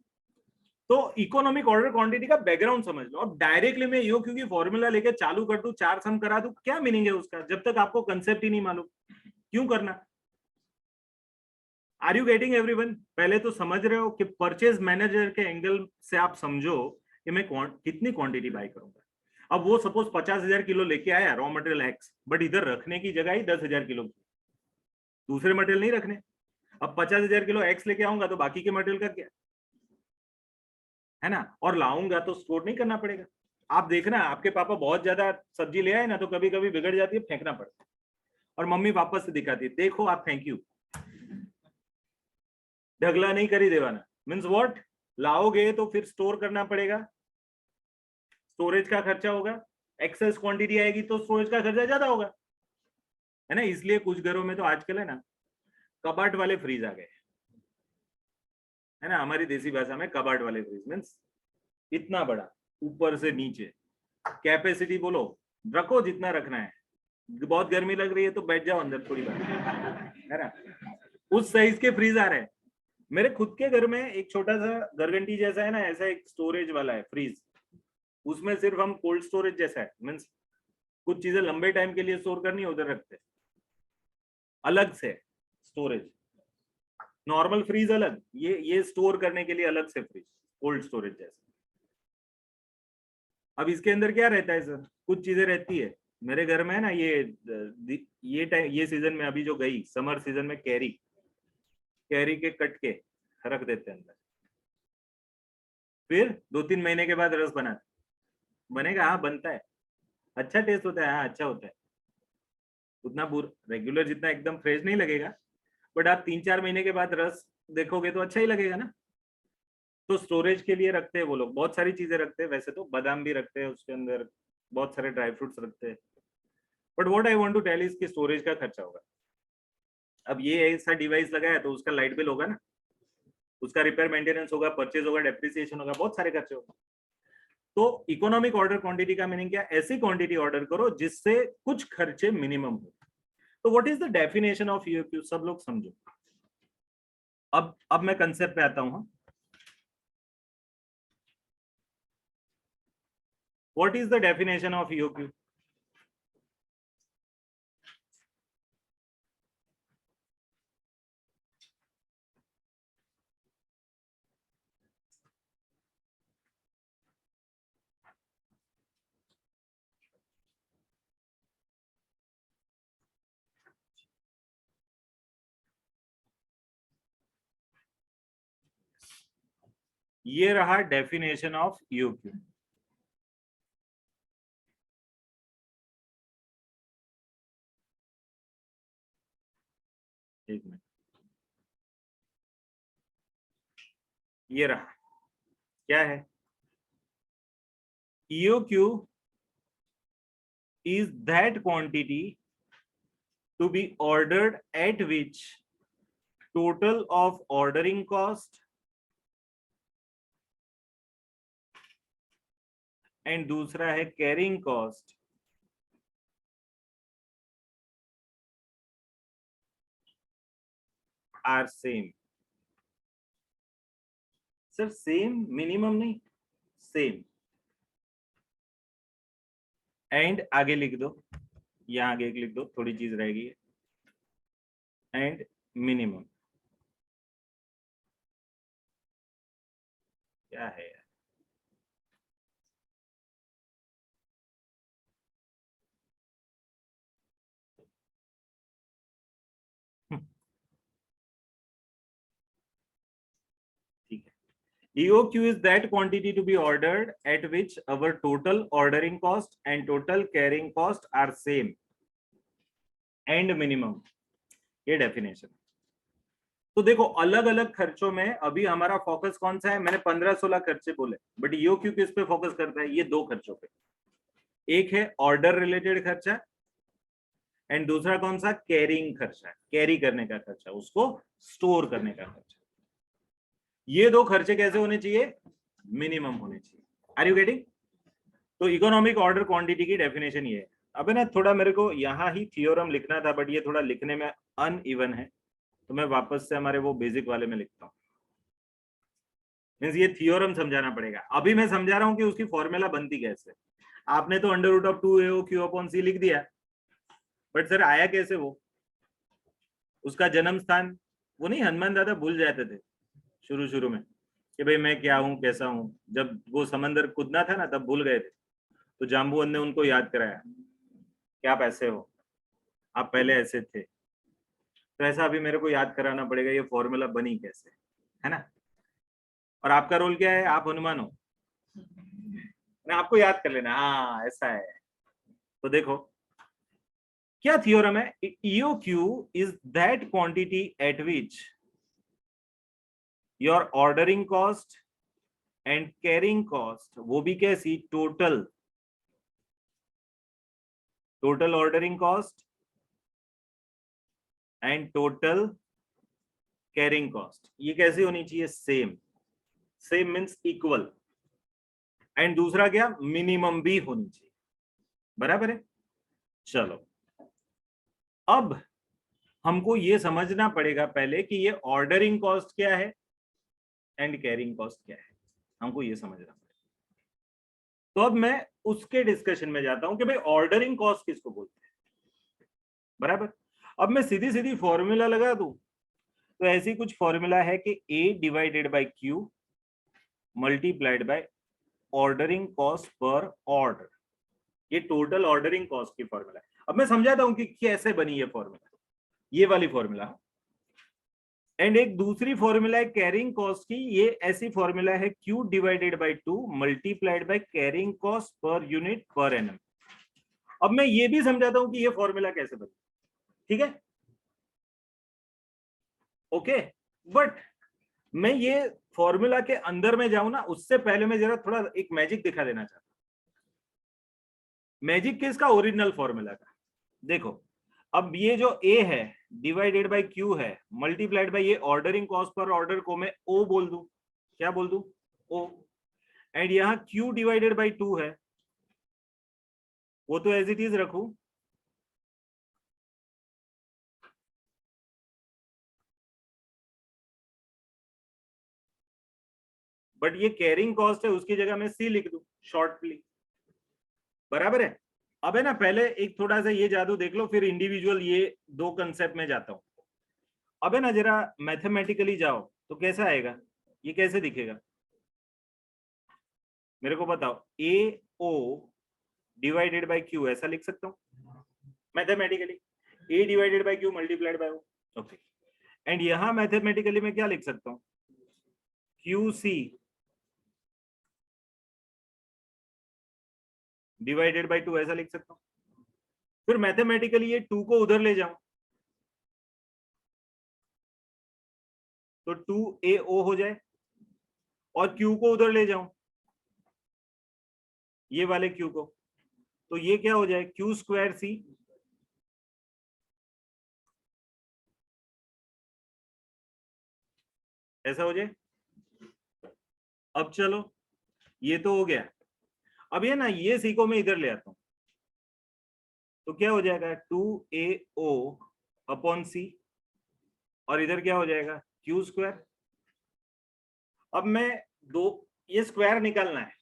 तो इकोनॉमिक ऑर्डर क्वांटिटी का बैकग्राउंड समझ लो। अब डायरेक्टली मैं ईओक्यू की फॉर्मूला लेके चालू कर दूं, 4 सम करा दूं, क्या मीनिंग है उसका, जब तक आपको कंसेप्ट ही नहीं मालूम, क्यों करना। Are you getting everyone. पहले तो समझ रहे हो कि परचेज मैनेजर के एंगल से आप समझो कि मैं कितनी क्वांटिटी बाय करूंगा। अब वो सपोज 50,000 किलो लेके आया रॉ मटेरियल एक्स, बट इधर रखने की जगह ही 10,000 किलो की, दूसरे मटेरियल नहीं रखने। अब 50,000 किलो एक्स लेके आऊंगा तो बाकी के मटेरियल का क्या है ना, और लाऊंगा तो स्टोर नहीं करना पड़ेगा। आप देखना आपके पापा बहुत ज्यादा सब्जी ले आए ना तो कभी कभी बिगड़ जाती है, फेंकना पड़ता है, और मम्मी वापस से दिखाती है, देखो आप थैंक यू, ढगला नहीं करी देवाना। मीन्स व्हाट, लाओगे तो फिर स्टोर करना पड़ेगा, स्टोरेज का खर्चा होगा, एक्सेस क्वांटिटी आएगी तो स्टोरेज का खर्चा ज्यादा होगा, है ना। इसलिए कुछ घरों में तो आजकल है ना कबाट वाले फ्रीज आ गए, है ना, हमारी देसी भाषा में कबाट वाले फ्रीज मीन्स इतना बड़ा, ऊपर से नीचे, कैपेसिटी बोलो रखो जितना रखना है, बहुत गर्मी लग रही है तो बैठ जाओ अंदर थोड़ी बार, है ना, उस साइज के फ्रीज आ रहे हैं। मेरे खुद के घर में एक छोटा सा गरगंटी जैसा है ना, ऐसा एक स्टोरेज वाला है फ्रीज, उसमें सिर्फ हम कोल्ड स्टोरेज जैसा है, मीन्स कुछ चीजें लंबे टाइम के लिए स्टोर करनी है उधर रखते हैं, अलग से स्टोरेज, नॉर्मल फ्रीज अलग, ये स्टोर करने के लिए अलग से फ्रीज, कोल्ड स्टोरेज जैसा। अब इसके अंदर क्या रहता है सर, कुछ चीजें रहती है मेरे घर में है ना, ये टाइम, ये सीजन में अभी जो गई समर सीजन में कैरी के कट के रख देते हैं अंदर, फिर 2-3 महीने के बाद रस बनेगा, हाँ बनता है, अच्छा टेस्ट होता है, हाँ अच्छा होता है, उतना रेगुलर जितना एकदम फ्रेश नहीं लगेगा, बट आप 3-4 महीने के बाद रस देखोगे तो अच्छा ही लगेगा ना। तो स्टोरेज के लिए रखते हैं वो लोग, बहुत सारी चीजें रखते हैं, वैसे तो बादाम भी रखते हैं उसके अंदर, बहुत सारे ड्राई फ्रूट्स रखते हैं, but what I want to tell is कि स्टोरेज का खर्चा होगा। अब ये ऐसा डिवाइस लगाया तो उसका लाइट बिल होगा ना, उसका रिपेयर मेंटेनेंस होगा, परचेज होगा, डेप्रिसिएशन होगा, बहुत सारे खर्चे होंगे। तो इकोनॉमिक ऑर्डर क्वांटिटी का मीनिंग क्या, ऐसी क्वांटिटी ऑर्डर करो जिससे कुछ खर्चे मिनिमम हो। तो what is the definition of EOQ, सब लोग समझो। अब मैं कंसेप्ट पे आता हूं। What is the definition of EOQ? ये रहा डेफिनेशन ऑफ ईओक्यू। एक मिनट, ये रहा, क्या है? EOQ is that quantity to be ordered at which total of ordering cost and दूसरा है carrying cost are same. Sir same minimum नहीं, सेम, एंड आगे लिख दो, यहाँ आगे एक लिख दो, थोड़ी चीज रहेगी, एंड मिनिमम। क्या है यार, ठीक है। EOQ is that quantity to be ordered at which our total ordering cost and total carrying cost are same and minimum, ये डेफिनेशन। तो देखो अलग अलग खर्चों में अभी हमारा फोकस कौन सा है, मैंने 15-16 खर्चे बोले, बट EOQ किस पे फोकस करता है, ये दो खर्चों पे, एक है ऑर्डर रिलेटेड खर्चा एंड दूसरा कौन सा, कैरिंग खर्चा, कैरी करने का खर्चा, उसको स्टोर करने का खर्चा। ये दो खर्चे कैसे होने चाहिए, मिनिमम होने चाहिए। Are you getting? तो इकोनॉमिक ऑर्डर क्वांटिटी की डेफिनेशन ये है। अब ना थोड़ा मेरे को यहाँ ही थियोरम लिखना था, बट ये थोड़ा लिखने में अनइवन है, तो मैं वापस से हमारे वो बेसिक वाले में लिखता हूँ। मींस ये थियोरम समझाना पड़ेगा। अभी मैं समझा रहा हूँ कि उसकी फॉर्मूला बनती कैसे। आपने तो अंडर रूट ऑफ 2AOQ/C लिख दिया, बट सर आया कैसे वो, उसका जन्म स्थान, वो नहीं हनुमान दादा भूल जाते थे शुरू शुरू में कि भाई मैं क्या हूँ कैसा हूँ, जब वो समंदर कूदना था ना तब भूल गए थे, तो जाम्बुवन ने उनको याद कराया कि आप ऐसे हो, आप पहले ऐसे थे, तो ऐसा अभी मेरे को याद कराना पड़ेगा ये फॉर्मूला बनी कैसे, है ना। और आपका रोल क्या है, आप हनुमान हो ना, आपको याद कर लेना, हाँ ऐसा है। तो देखो क्या थ्योरम है, EOQ is that quantity eight which your ordering cost and carrying cost, वो भी कैसी, total ordering cost and total carrying cost, ये कैसी होनी चाहिए, same. Same means equal, and दूसरा क्या, मिनिमम भी होनी चाहिए, बराबर है। चलो अब हमको ये समझना पड़ेगा पहले कि ये ऑर्डरिंग कॉस्ट क्या है एंड कैरिंग कॉस्ट क्या है, हमको ये समझना पड़ेगा। तो अब मैं उसके डिस्कशन में जाता हूं कि भाई ऑर्डरिंग कॉस्ट किसको बोलते हैं, बराबर। अब मैं सीधी सीधी फॉर्मूला लगा दूं, तो ऐसी कुछ फॉर्मूला है कि A divided by Q multiplied by ordering cost per order, ये टोटल ऑर्डरिंग कॉस्ट की फॉर्मूला है। अब मैं समझाता हूं कि कैसे बनी ये फॉर्मूला, ये वाली फॉर्मूला। एंड एक दूसरी फॉर्मूला है कैरिंग कॉस्ट की, ये ऐसी फॉर्मूला है Q divided by 2 multiplied by carrying cost per unit per annum. अब मैं ये भी समझाता हूं कि ये फॉर्मूला कैसे बनी, ठीक है, ओके। बट मैं ये फॉर्मूला के अंदर में जाऊं ना, उससे पहले मैं जरा थोड़ा एक मैजिक दिखा देना चाहता हूं। मैजिक किसका, ओरिजिनल फॉर्मूला का। देखो अब ये जो A है डिवाइडेड बाय Q है मल्टीप्लाइड बाय ये ऑर्डरिंग कॉस्ट पर ऑर्डर को मैं O बोल दूं, क्या बोल दूं, O। एंड यहां Q डिवाइडेड बाय 2 है, वो तो एज इट इज रखूं, बट ये कैरिंग कॉस्ट है, उसकी जगह मैं C लिख दूं शॉर्टली, बराबर है। अब है ना, पहले एक थोड़ा सा ये जादू देख लो, फिर इंडिविजुअल ये दो कंसेप्ट में जाता हूं। अब है ना जरा मैथमेटिकली जाओ तो कैसा आएगा, ये कैसे दिखेगा, मेरे को बताओ। AO डिवाइडेड बाय Q ऐसा लिख सकता हूं mathematically, A divided by Q multiplied by O, okay. And यहां मैथमेटिकली मैं क्या लिख सकता हूं, QC डिवाइडेड बाय 2 ऐसा लिख सकता हूं। फिर मैथमेटिकली ये 2 को उधर ले जाऊं तो 2AO हो जाए, और Q को उधर ले जाऊं, ये वाले Q को, तो ये क्या हो जाए, Q स्क्वायर C, ऐसा हो जाए। अब चलो ये तो हो गया, अब ये ना ये C को मैं इधर ले आता हूं, तो क्या हो जाएगा 2AO अपॉन C, और इधर क्या हो जाएगा Q स्क्वायर। अब मैं दो, ये स्क्वायर निकालना है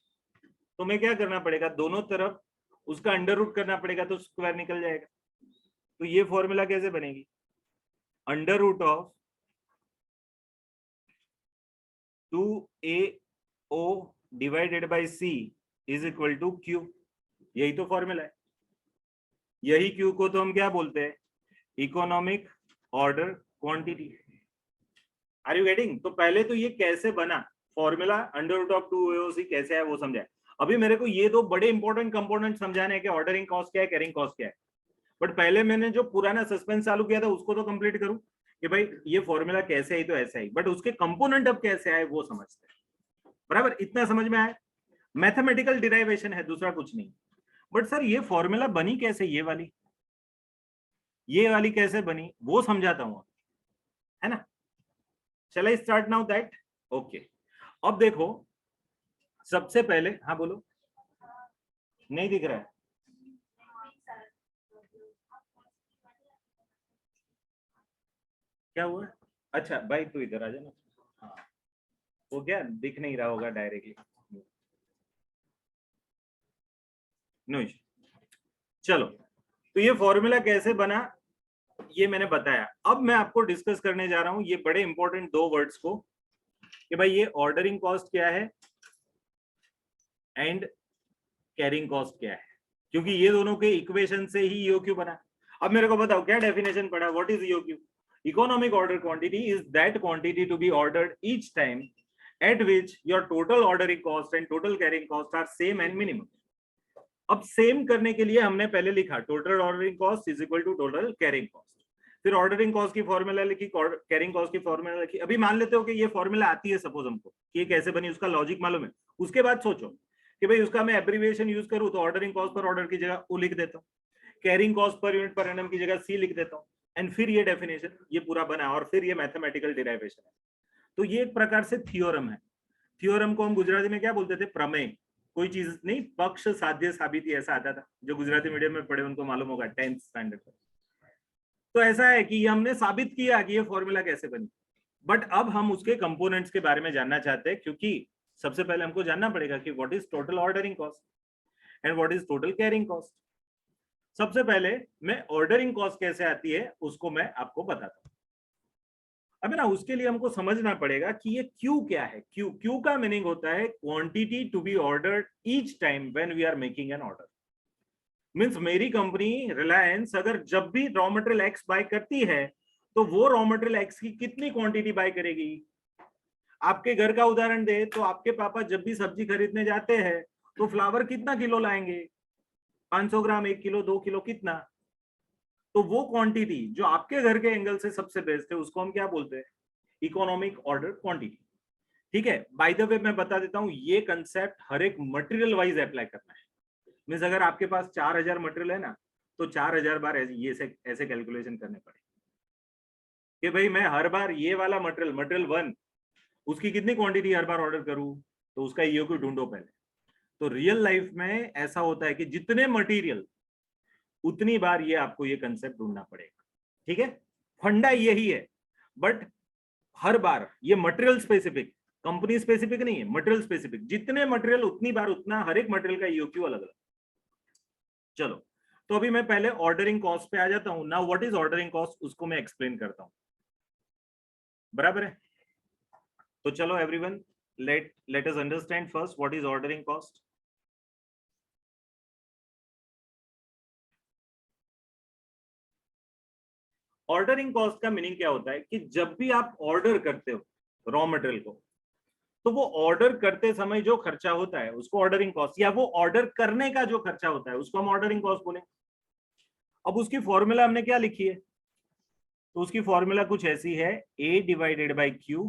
तो मैं क्या करना पड़ेगा, दोनों तरफ उसका अंडर रूट करना पड़ेगा तो स्क्वायर निकल जाएगा। तो ये फॉर्मूला कैसे बनेगी, under root of 2AO divided by C is equal to Q, यही तो फॉर्मूला है। यही Q को तो हम क्या बोलते हैं, economic order quantity. Are you getting. तो पहले तो ये कैसे बना formula, under root of 2AOC कैसे है वो समझाए। अभी मेरे को ये दो बड़े इंपॉर्टेंट कंपोनेंट समझाने हैं कि ऑर्डरिंग कॉस्ट क्या है, कैरिंग कॉस्ट क्या है। बट पहले मैंने जो पुराना सस्पेंस चालू किया था उसको तो कंप्लीट करूं कि भाई ये फॉर्मूला कैसे आई तो ऐसे आई, बट उसके कंपोनेंट अब कैसे आए वो समझते हैं, बराबर। इतना समझ में आया, मैथमेटिकल डिराइवेशन है, दूसरा कुछ नहीं। बट सर ये फॉर्मूला बनी कैसे, ये वाली कैसे बनी वो समझाता हूं, है ना। चलो स्टार्ट नाउ दैट, ओके। अब देखो सबसे पहले, हाँ बोलो, नहीं दिख रहा है, क्या हुआ, अच्छा भाई तू इधर आ जाना, हाँ वो क्या दिख नहीं रहा होगा डायरेक्टली, नो इशू। चलो तो ये फॉर्मूला कैसे बना ये मैंने बताया। अब मैं आपको डिस्कस करने जा रहा हूं ये बड़े इंपॉर्टेंट दो वर्ड्स को कि भाई ये ऑर्डरिंग कॉस्ट क्या है एंड कैरिंग कॉस्ट क्या है, क्योंकि ये दोनों के इक्वेशन से ही ईओक्यू बना। अब मेरे को बताओ क्या डेफिनेशन पढ़ा, what is EOQ? Economic order quantity is that quantity to be ordered each time at which your total ordering cost and total carrying cost are same and minimum. अब सेम करने के लिए हमने पहले लिखा total ordering cost is equal to total carrying cost, फिर ऑर्डरिंग कॉस्ट की फॉर्मूला लिखी, कैरिंग कॉस्ट की फॉर्मूला लिखी। अभी मान लेते हो कि ये फॉर्मूला आती है, सपोज हमको कि ये कैसे बनी, उसका लॉजिक मालूम है। उसके बाद सोचो कि भाई उसका मैं एब्रीविएशन यूज करूं तो ऑर्डरिंग कॉस्ट पर ऑर्डर की जगह ओ लिख देता हूँ, कैरिंग कॉस्ट पर यूनिट पर एनएम की जगह सी लिख देता हूँ, एंड फिर ये डेफिनेशन ये पूरा बना, और फिर ये मैथमेटिकल डिराइवेशन है। तो ये एक प्रकार से थियोरम है। थियोरम को हम गुजराती में क्या बोलते थे? प्रमेय। कोई चीज नहीं, पक्ष साध्य साबिती ऐसा आता था, जो गुजराती मीडियम में पढ़े उनको मालूम होगा 10th स्टैंडर्ड में। तो ऐसा है कि हमने साबित किया कि ये फॉर्मूला कैसे बनी, बट अब हम उसके कंपोनेंट्स के बारे में जानना चाहते हैं, क्योंकि सबसे पहले हमको जानना पड़ेगा कि what is total ordering cost and what is total carrying cost. सबसे पहले मैं ऑर्डरिंग कॉस्ट कैसे आती है उसको मैं आपको बताता हूँ। अब ना उसके लिए हमको समझना पड़ेगा कि ये क्यू क्या है। क्यू का मीनिंग होता है quantity to be ordered each time when we are making an order. Means मेरी कंपनी रिलायंस अगर जब भी रॉ मटेरियल एक्स बाय करती है तो वो रॉ मटेरियल एक्स की कितनी क्वांटिटी बाय करेगी। आपके घर का उदाहरण दे तो आपके पापा जब भी सब्जी खरीदने जाते हैं तो फ्लावर कितना किलो लाएंगे? 500 ग्राम, 1 किलो, 2 किलो, कितना? तो वो क्वांटिटी जो आपके घर के एंगल से सबसे बेस्ट है उसको हम क्या बोलते हैं? Economic order quantity. ठीक है, बाय द वे मैं बता देता हूं, ये कंसेप्ट हर एक मटेरियल वाइज अप्लाई करना है। मींस अगर आपके पास 4000 मटेरियल है ना, तो 4000 बार ऐसे कैलकुलेशन करने पड़े कि भाई मैं हर बार ये वाला मटेरियल 1 उसकी कितनी क्वांटिटी हर बार ऑर्डर करूं, तो उसका ईओक्यू ढूंढो पहले। तो रियल लाइफ में ऐसा होता है कि जितने मटेरियल उतनी बार ये आपको ये कंसेप्ट ढूंढना पड़ेगा। ठीक है, फंडा यही है, बट हर बार ये मटेरियल स्पेसिफिक, कंपनी स्पेसिफिक नहीं है, मटेरियल स्पेसिफिक। जितने मटेरियल उतनी बार उतना, हर एक मटेरियल का ईओक्यू अलग अलग। चलो, तो अभी मैं पहले ऑर्डरिंग कॉस्ट पे आ जाता हूं। Now what is ordering cost, उसको मैं एक्सप्लेन करता हूं। बराबर है? तो चलो everyone, let us understand first what is ordering cost. Ordering cost का मीनिंग क्या होता है कि जब भी आप ऑर्डर करते हो रॉ मटेरियल को, तो वो ऑर्डर करते समय जो खर्चा होता है उसको ऑर्डरिंग कॉस्ट, या वो ऑर्डर करने का जो खर्चा होता है उसको हम ऑर्डरिंग कॉस्ट बोलेंगे। अब उसकी फॉर्मूला हमने क्या लिखी है? तो उसकी फॉर्मूला कुछ ऐसी है, A divided by Q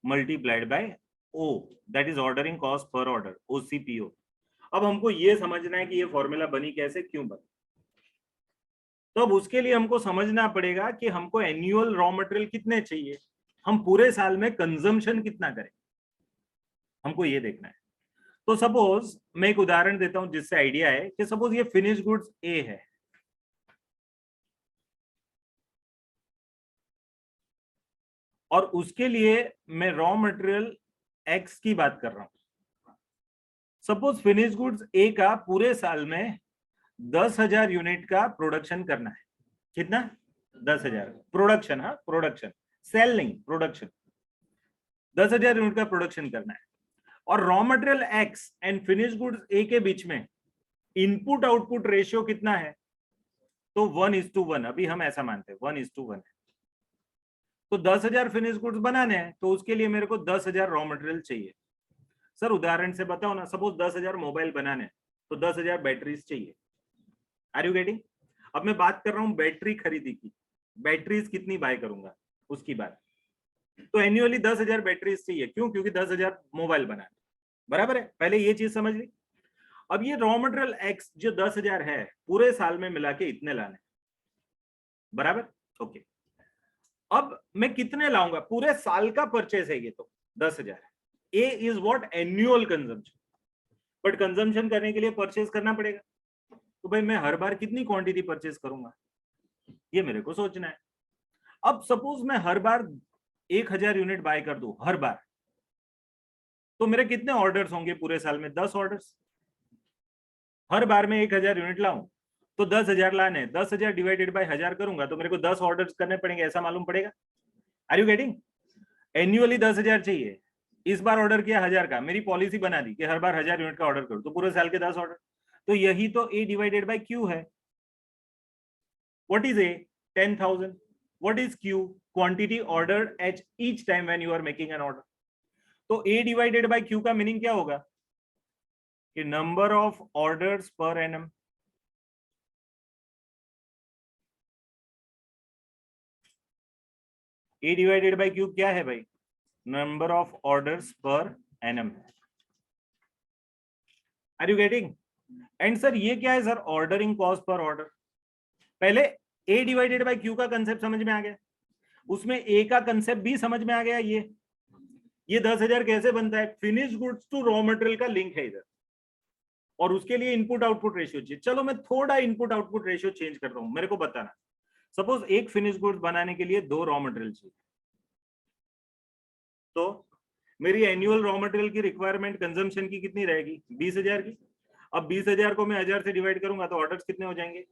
multiplied by O, that is ordering cost per order, OCPO। अब हमको ये समझना है कि ये फॉर्मूला बनी कैसे, क्यों बनी। तो अब उसके लिए हमको समझना पड़ेगा कि हमको एनुअल रॉ मटेरियल कितने चाहिए, हम पूरे साल में कंजम्पशन कितना करें, हमको ये देखना है। तो सपोज मैं एक उदाहरण देता हूं जिससे आइडिया है कि सपोज ये फिनिश गुड्स ए है, और उसके लिए मैं रॉ मटेरियल एक्स की बात कर रहा हूं। सपोज फिनिश गुड्स ए का पूरे साल में 10,000 यूनिट का प्रोडक्शन करना है। कितना? 10,000 प्रोडक्शन। हाँ, प्रोडक्शन, सेल नहीं, प्रोडक्शन। 10,000 यूनिट का प्रोडक्शन करना है, और raw material X and finish goods A के बीच में इनपुट आउटपुट रेशियो कितना है? तो 1:1। अभी हम ऐसा मानते हैं 1:1 है। तो 10,000 फिनिश गुड्स बनाने हैं तो उसके लिए मेरे को 10,000 रॉ मटेरियल चाहिए। सर उदाहरण से बताओ ना, सपोज 10,000 मोबाइल बनाने हैं तो 10,000 बैटरीज चाहिए। Are you getting? अब मैं बात कर रहा हूं बैटरी खरीदी की, बैटरीज कितनी बाय करूंगा उसकी बात। तो एनुअली 10,000 बैटरीज चाहिए, क्यों? क्योंकि 10,000 मोबाइल बनाने। बराबर है, पहले ये चीज समझ ली। अब ये रॉ मटेरियल एक्स जो 10,000 है पूरे साल में मिला के इतने लाने। बराबर, ओके। अब मैं कितने लाऊंगा? पूरे साल का परचेस है ये, तो 10,000। A is what? Annual consumption. But consumption करने के लिए परचेस करना पड़ेगा, तो भाई मैं हर बार कितनी क्वांटिटी परचेस करूंगा, ये मेरे को सोचना है। अब सपोज मैं हर बार 1,000 यूनिट बाय कर दूं हर बार, तो मेरे कितने ऑर्डर्स होंगे पूरे साल में? 10 ऑर्डर्स। हर बार में 1,000 यूनिट लाऊं तो 10,000 लाने, 10,000 डिवाइडेड बाय 1000 करूंगा तो मेरे को 10 ऑर्डर्स करने पड़ेंगे, ऐसा मालूम पड़ेगा। Are you getting? एनुअली 10,000 चाहिए, इस बार ऑर्डर किया 1000 का, मेरी पॉलिसी बना दी कि हर बार 1000 यूनिट का ऑर्डर करो, तो पूरे साल के 10 ऑर्डर, तो यही तो A डिवाइडेड बाय Q है। What is A? 10,000। What is Q? Quantity order at each time when you are making an order. तो A डिवाइडेड बाय Q का मीनिंग क्या होगा कि number of orders per annum. A divided by Q क्या है भाई? Number of orders per annum. Are you getting? And sir ये क्या है sir? Ordering cost per order. पहले A डिवाइडेड बाय Q का कंसेप्ट समझ में आ गया, उसमें A का कंसेप्ट भी समझ में आ गया। ये 10,000 कैसे बनता है? Finish goods to raw material का लिंक है इधर, और उसके लिए इनपुट आउटपुट रेशियो चाहिए। चलो मैं थोड़ा इनपुट आउटपुट रेशियो चेंज करता हूं, मेरे को बताना। सपोज एक फिनिश गुड्स बनाने के लिए 2 रॉ मटेरियल चाहिए, तो मेरी एनुअल रॉ मटेरियल की रिक्वायरमेंट कंजम्पशन की कितनी रहेगी? 20,000 की। अब 20,000 को मैं 1000 से डिवाइड करूंगा तो ऑर्डर्स कितने हो जाएंगे?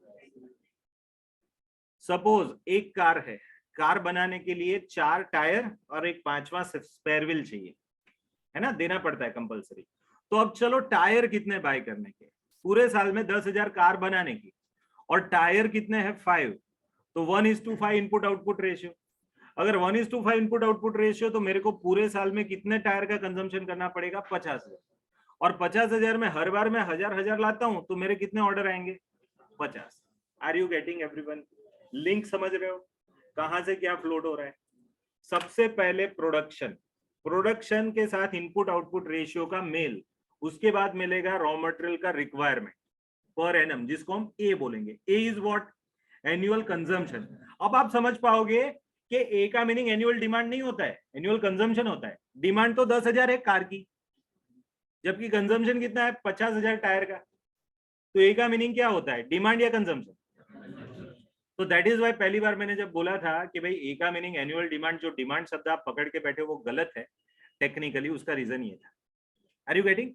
सपोज एक कार है, कार बनाने के लिए 4 टायर और एक 5वां स्पेयर व्हील चाहिए, है ना, देना पड़ता है कंपलसरी। तो अब चलो टायर कितने बाय करने के? पूरे साल में 10,000 कार बनाने की, और टायर कितने हैं? 5, तो 1:5 इनपुट आउटपुट रेशियो। अगर 1:5 इनपुट आउटपुट रेशियो, तो मेरे को पूरे साल में कितने टायर का कंजम्पशन करना पड़ेगा? 50,000। और 50,000 में हर बार मैं 1000 लाता हूं, तो मेरे कितने ऑर्डर आएंगे? 50। Are you getting everyone? Link समझ रहे हो कहां से क्या फ्लोट हो रहा है? सबसे पहले प्रोडक्शन के साथ इनपुट आउटपुट रेशियो का मेल, उसके बाद मिलेगा रॉ मटेरियल का रिक्वायरमेंट पर एनम, जिसको हम ए बोलेंगे। ए इज व्हाट? Annual consumption. अब आप समझ पाओगे कि ए का मीनिंग एनुअल डिमांड नहीं होता है, एनुअल कंजम्पशन होता है। डिमांड तो 10,000 है कार की, जबकि कंजम्पशन कितना है? 50,000 टायर का। तो ए का मीनिंग क्या होता है? डिमांड या कंजम्पशन? तो दैट इज वाई पहली बार मैंने जब बोला था कि भाई ए का मीनिंग एनुअल डिमांड, जो डिमांड शब्द आप पकड़ के बैठे वो गलत है टेक्निकली, उसका रीजन ये था। Are you getting?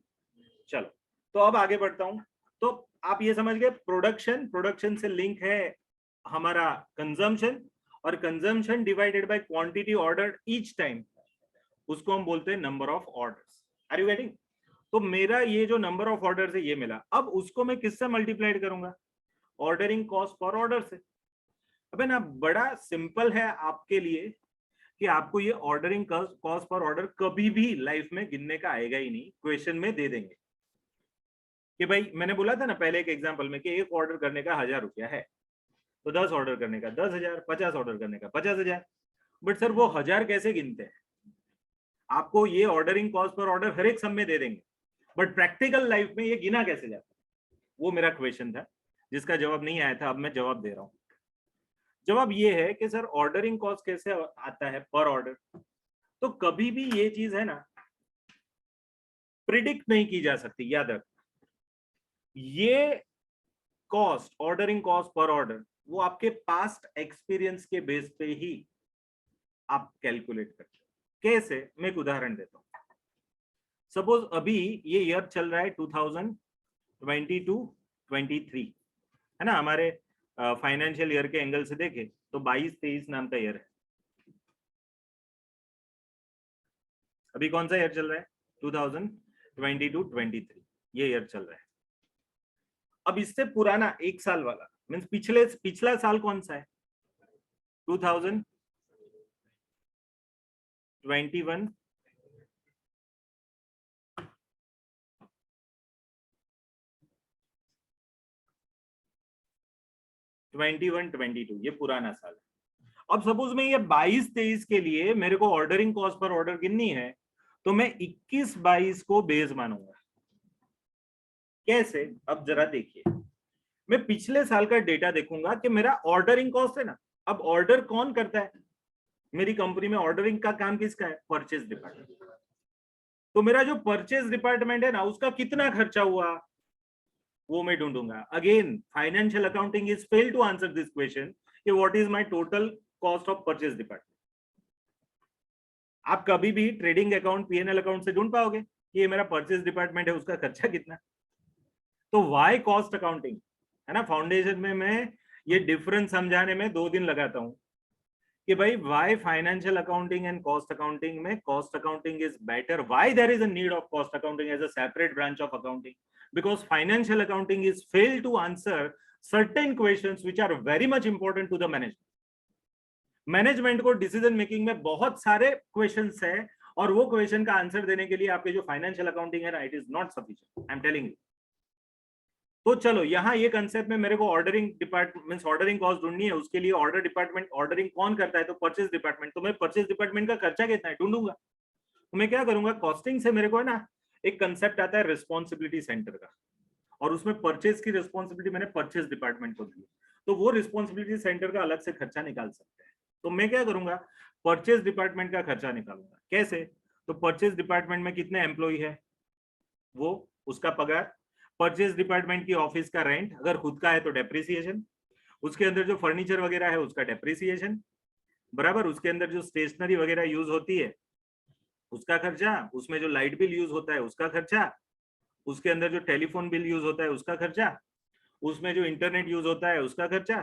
चलो तो अब आगे बढ़ता हूं। तो आप ये समझ गए प्रोडक्शन से लिंक है हमारा कंजम्पशन, और consumption divided by quantity order each time, उसको हम बोलते हैं number of orders. Are you getting? तो मेरा ये जो नंबर ऑफ ऑर्डर है ये मिला, अब उसको मैं किससे मल्टीप्लाइड करूंगा? ऑर्डरिंग कॉस्ट पर ऑर्डर से। अबे ना, बड़ा सिंपल है आपके लिए कि आपको ये ऑर्डरिंग कॉस्ट पर ऑर्डर कभी भी लाइफ में गिनने का आएगा ही नहीं, क्वेश्चन में दे देंगे कि भाई मैंने बोला था ना पहले एक एग्जांपल में कि एक ऑर्डर करने का 1000 रुपया है, तो 10 ऑर्डर करने का 10,000, 50 ऑर्डर करने का 50,000। बट सर वो 1000 कैसे गिनते हैं? आपको ये ऑर्डरिंग कॉस्ट पर ऑर्डर हर एक सम में दे देंगे, बट प्रैक्टिकल लाइफ में ये गिना कैसे जाता है? वो मेरा क्वेश्चन था जिसका जवाब नहीं आया था, अब मैं जवाब दे रहा हूं। जवाब ये है कि सर ऑर्डरिंग कॉस्ट कैसे आता है पर ऑर्डर? तो कभी भी ये चीज है ना, प्रिडिक्ट नहीं की जा सकती, याद रख। ये cost, ordering cost per order, वो आपके पास्ट एक्सपीरियंस के बेस पे ही आप कैलकुलेट करते हो। कैसे? मैं एक उदाहरण देता हूं। सपोज अभी ये ईयर चल रहा है 2022-23, है ना, हमारे फाइनेंशियल ईयर के एंगल से देखे तो 22-23 नाम का ईयर है। अभी कौन सा ईयर चल रहा है? 2022-23 ये ईयर चल रहा है। अब इससे पुराना एक साल वाला मीन्स पिछला साल कौन सा है? 2021 21-22, ये पुराना साल है। अब सपोज मैं ये 22-23 के लिए मेरे को ऑर्डरिंग कॉस्ट पर ऑर्डर गिननी है, तो मैं 21-22 को बेस मानूंगा। कैसे? अब जरा देखिए, मैं पिछले साल का डेटा देखूंगा कि मेरा ऑर्डरिंग कॉस्ट है ना। अब ऑर्डर कौन करता है? मेरी कंपनी में ऑर्डरिंग का काम किसका है? Purchase department. तो मेरा जो परचेज डिपार्टमेंट है ना, उसका कितना खर्चा हुआ वो मैं ढूंढूंगा। Again financial accounting is fail to answer this question कि what is my total cost of purchase department. आप कभी भी ट्रेडिंग अकाउंट, पीएनएल अकाउंट से ढूंढ पाओगे कि ये मेरा परचेज डिपार्टमेंट है, उसका खर्चा कितना? तो वाई कॉस्ट अकाउंटिंग, है ना। फाउंडेशन में मैं ये डिफरेंस समझाने में 2 दिन लगाता हूं कि भाई why financial accounting and cost accounting में cost accounting is better, why there is a need of cost accounting as a separate branch of accounting, because financial accounting is fail to answer certain questions which are very much important to the management को डिसीजन मेकिंग में बहुत सारे क्वेश्चंस है, और वो क्वेश्चन का आंसर देने के लिए आपके जो फाइनेंशियल अकाउंटिंग है ना, it is not sufficient, I am telling you. तो चलो यहाँ ये कंसेप्ट में मेरे को ऑर्डरिंग डिपार्टमेंट ऑर्डरिंग कॉस्ट ढूंढनी है, उसके लिए ऑर्डर डिपार्टमेंट ऑर्डरिंग कौन करता है, तो परचेज डिपार्टमेंट। तो मैं परचेज डिपार्टमेंट का खर्चा कितना है ढूंढूंगा। तो मैं क्या करूंगा, कॉस्टिंग से मेरे को है ना एक कंसेप्ट आता है रिस्पॉन्सिबिलिटी सेंटर का, और उसमें परचेज की रिस्पॉन्सिबिलिटी मैंने परचेज डिपार्टमेंट को दी, तो वो रिस्पॉन्सिबिलिटी सेंटर का अलग से खर्चा निकाल सकते हैं। तो मैं क्या करूंगा, परचेज डिपार्टमेंट का खर्चा निकालूंगा। कैसे, तो परचेज डिपार्टमेंट में कितने एम्प्लॉई है, वो उसका पगार, परचेज डिपार्टमेंट की ऑफिस का रेंट, अगर खुद का है तो डेप्रिसिएशन, उसके अंदर जो फर्नीचर वगैरह है उसका डेप्रिसिएशन, बराबर, उसके अंदर जो स्टेशनरी वगैरह यूज होती है उसका खर्चा, उसमें जो लाइट बिल यूज होता है उसका खर्चा, उसके अंदर जो टेलीफोन बिल यूज होता है उसका खर्चा, उसमें जो इंटरनेट यूज होता है उसका खर्चा।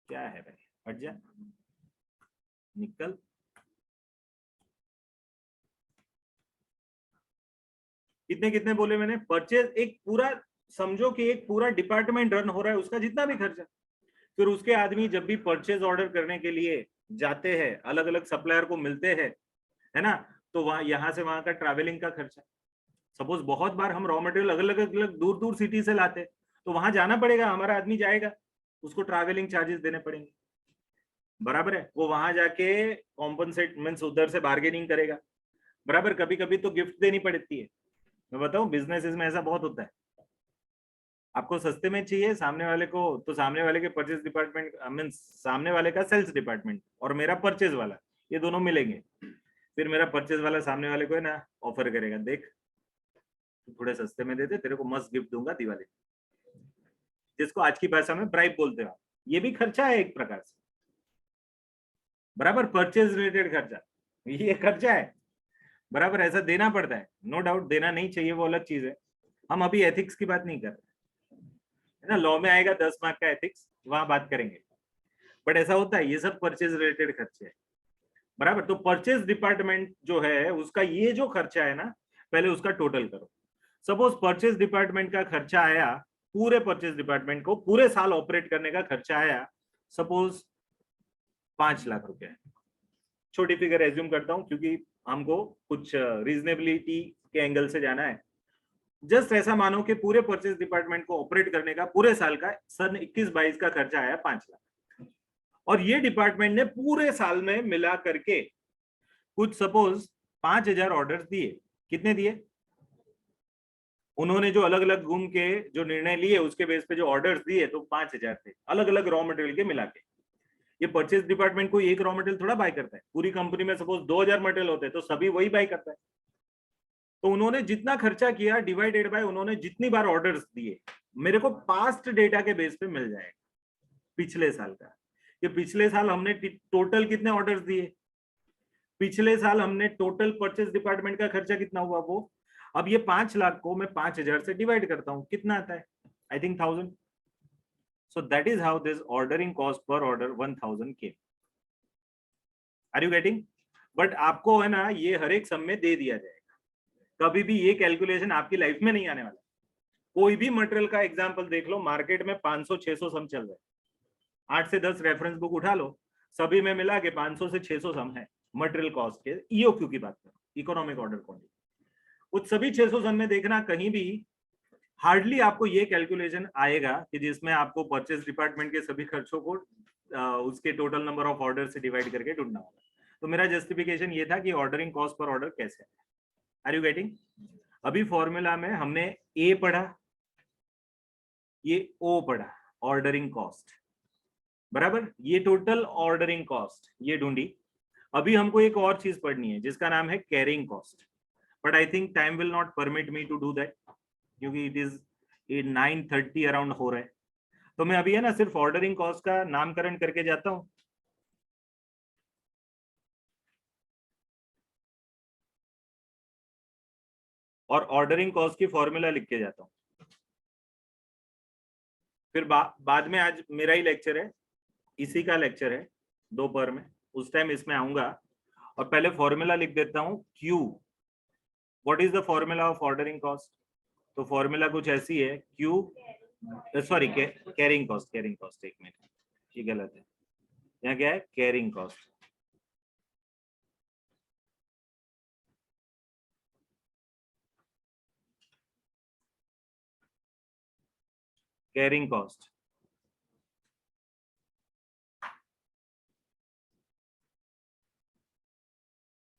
क्या है भाई, हट जा, निकल। कितने कितने बोले मैंने, परचेज एक पूरा, समझो कि एक पूरा डिपार्टमेंट रन हो रहा है, उसका जितना भी खर्चा। फिर उसके आदमी जब भी परचेज ऑर्डर करने के लिए जाते हैं, अलग अलग सप्लायर को मिलते हैं, है ना, तो वहां यहाँ से वहां का ट्रैवलिंग का खर्चा। सपोज बहुत बार हम रॉ मटेरियल अलग अलग दूर दूर सिटी से लाते, तो वहां जाना पड़ेगा, हमारा आदमी जाएगा, उसको ट्रैवलिंग चार्जेस देने पड़ेंगे, बराबर है। वो वहां जाके कॉम्पनसेट मीन्स उधर से बार्गेनिंग करेगा, बराबर। कभी कभी तो गिफ्ट देनी पड़ती है, मैं बताऊं बिजनेसेस में ऐसा बहुत होता है। आपको सस्ते में चाहिए सामने वाले को, तो सामने वाले के परचेज डिपार्टमेंट मीन सामने वाले का सेल्स डिपार्टमेंट और मेरा परचेज वाला, ये दोनों मिलेंगे, फिर मेरा परचेज वाला सामने वाले को है ना ऑफर करेगा, देख थोड़े सस्ते में दे दे, तेरे को मस्त गिफ्ट दूंगा दिवाली, जिसको आज की भाषा में ब्राइब बोलते हो। ये भी खर्चा है एक प्रकार से, बराबर, परचेज रिलेटेड खर्चा, ये खर्चा है, बराबर, ऐसा देना पड़ता है, नो डाउट, देना नहीं चाहिए वो अलग चीज है, हम अभी एथिक्स की बात नहीं कर रहे, है ना। लॉ में आएगा 10 मार्क का एथिक्स, वहां बात करेंगे, बट ऐसा होता है, ये सब परचेज रिलेटेड खर्चे है, बराबर। तो परचेज डिपार्टमेंट जो है उसका ये जो खर्चा है ना, पहले उसका टोटल करो। सपोज परचेज डिपार्टमेंट का खर्चा आया, पूरे परचेज डिपार्टमेंट को पूरे साल ऑपरेट करने का खर्चा आया सपोज 5 लाख रुपए, छोटी फिगर एज्यूम करता हूं क्योंकि हमको कुछ रीजनेबिलिटी के एंगल से जाना है। जस्ट ऐसा मानो कि पूरे परचेज डिपार्टमेंट को ऑपरेट करने का पूरे साल का सन 21-22 का खर्चा आया 5 लाख, और ये डिपार्टमेंट ने पूरे साल में मिला करके कुछ सपोज 5,000 ऑर्डर्स दिए। कितने दिए, उन्होंने जो अलग अलग घूम के जो निर्णय लिए उसके बेस पे जो ऑर्डर्स दिए तो 5,000 थे, अलग अलग रॉ मटेरियल के मिला के। ये परचेज डिपार्टमेंट कोई एक रॉ मटेरियल थोड़ा बाय करता है, पूरी कंपनी में सपोज 2,000 मटेरियल होते हैं तो सभी वही बाय करता है। तो उन्होंने जितना खर्चा किया डिवाइडेड बाय उन्होंने जितनी बार ऑर्डर्स दिए, मेरे को पास्ट डेटा के बेस पे मिल जाएगा पिछले साल का। ये पिछले साल हमने टोटल कितने ऑर्डर्स दिए, पिछले साल हमने टोटल परचेज डिपार्टमेंट का खर्चा कितना हुआ वो। अब ये 5 लाख को मैं 5,000 से डिवाइड करता हूं, कितना आता है, I think 1,000। So that is how this ordering cost per order 1,000 came. Are you getting? But आपको है ना ये हर एक सम में दे दिया जाएगा, कभी भी ये कैलकुलेशन आपकी लाइफ में नहीं आने वाला। कोई भी मटेरियल का एग्जांपल देख लो, मार्केट में 500-600 सम चल रहे हैं, 8 से 10 रेफरेंस बुक उठा लो, सभी में मिला के 500 से 600 सम है मटेरियल कॉस्ट के, ईओक्यू की बात करो, इकोनॉमिक ऑर्डर क्वांटिटी। उस सभी 600 सम में देखना कहीं भी हार्डली आपको ये कैलकुलेशन आएगा कि जिसमें आपको परचेज डिपार्टमेंट के सभी खर्चों को उसके टोटल नंबर ऑफ ऑर्डर से डिवाइड करके ढूंढना होगा। तो मेरा जस्टिफिकेशन ये था कि ऑर्डरिंग कॉस्ट पर ऑर्डर कैसे है। Are you getting? अभी फॉर्मूला में हमने ए पढ़ा, ये ओ पढ़ा, ऑर्डरिंग कॉस्ट, बराबर, ये टोटल ऑर्डरिंग कॉस्ट ये ढूंढी। अभी हमको एक और चीज पढ़नी है जिसका नाम है carrying cost, but I think time will not permit me to do that क्योंकि इट इज 9:30 अराउंड हो रहा है। तो मैं अभी है ना सिर्फ ऑर्डरिंग कॉस्ट का नामकरण करके जाता हूं। और ऑर्डरिंग कॉस्ट की फॉर्मूला लिख के जाता हूं। फिर बाद में आज मेरा ही लेक्चर है, इसी का लेक्चर है दोपहर में, उस टाइम इसमें आऊंगा। और पहले फॉर्मूला लिख देता हूं Q। What is the formula of ordering cost? तो फॉर्मूला कुछ ऐसी है, Q सॉरी कैरिंग कॉस्ट, एक मिनट, ये गलत है, यहाँ क्या है, कैरिंग कॉस्ट। कैरिंग कॉस्ट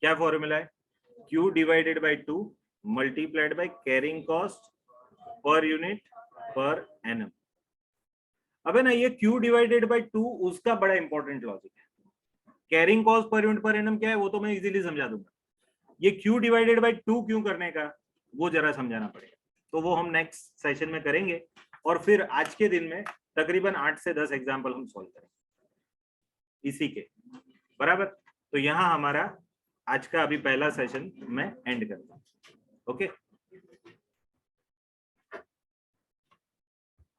क्या फॉर्मूला है, Q divided by 2 multiplied by carrying cost per unit per annum. अब है ना, ये Q डिवाइडेड बाई 2 उसका बड़ा इंपॉर्टेंट लॉजिक है। Carrying cost per unit per annum क्या है वो तो मैं इजीली समझा दूंगा, ये Q डिवाइडेड बाई 2 क्यों करने का वो जरा समझाना पड़ेगा। तो वो हम नेक्स्ट सेशन में करेंगे, और फिर आज के दिन में तकरीबन 8 से 10 एग्जाम्पल हम सॉल्व करेंगे इसी के बराबर। तो यहाँ हमारा आज का अभी पहला सेशन मैं एंड करता हूँ। ओके।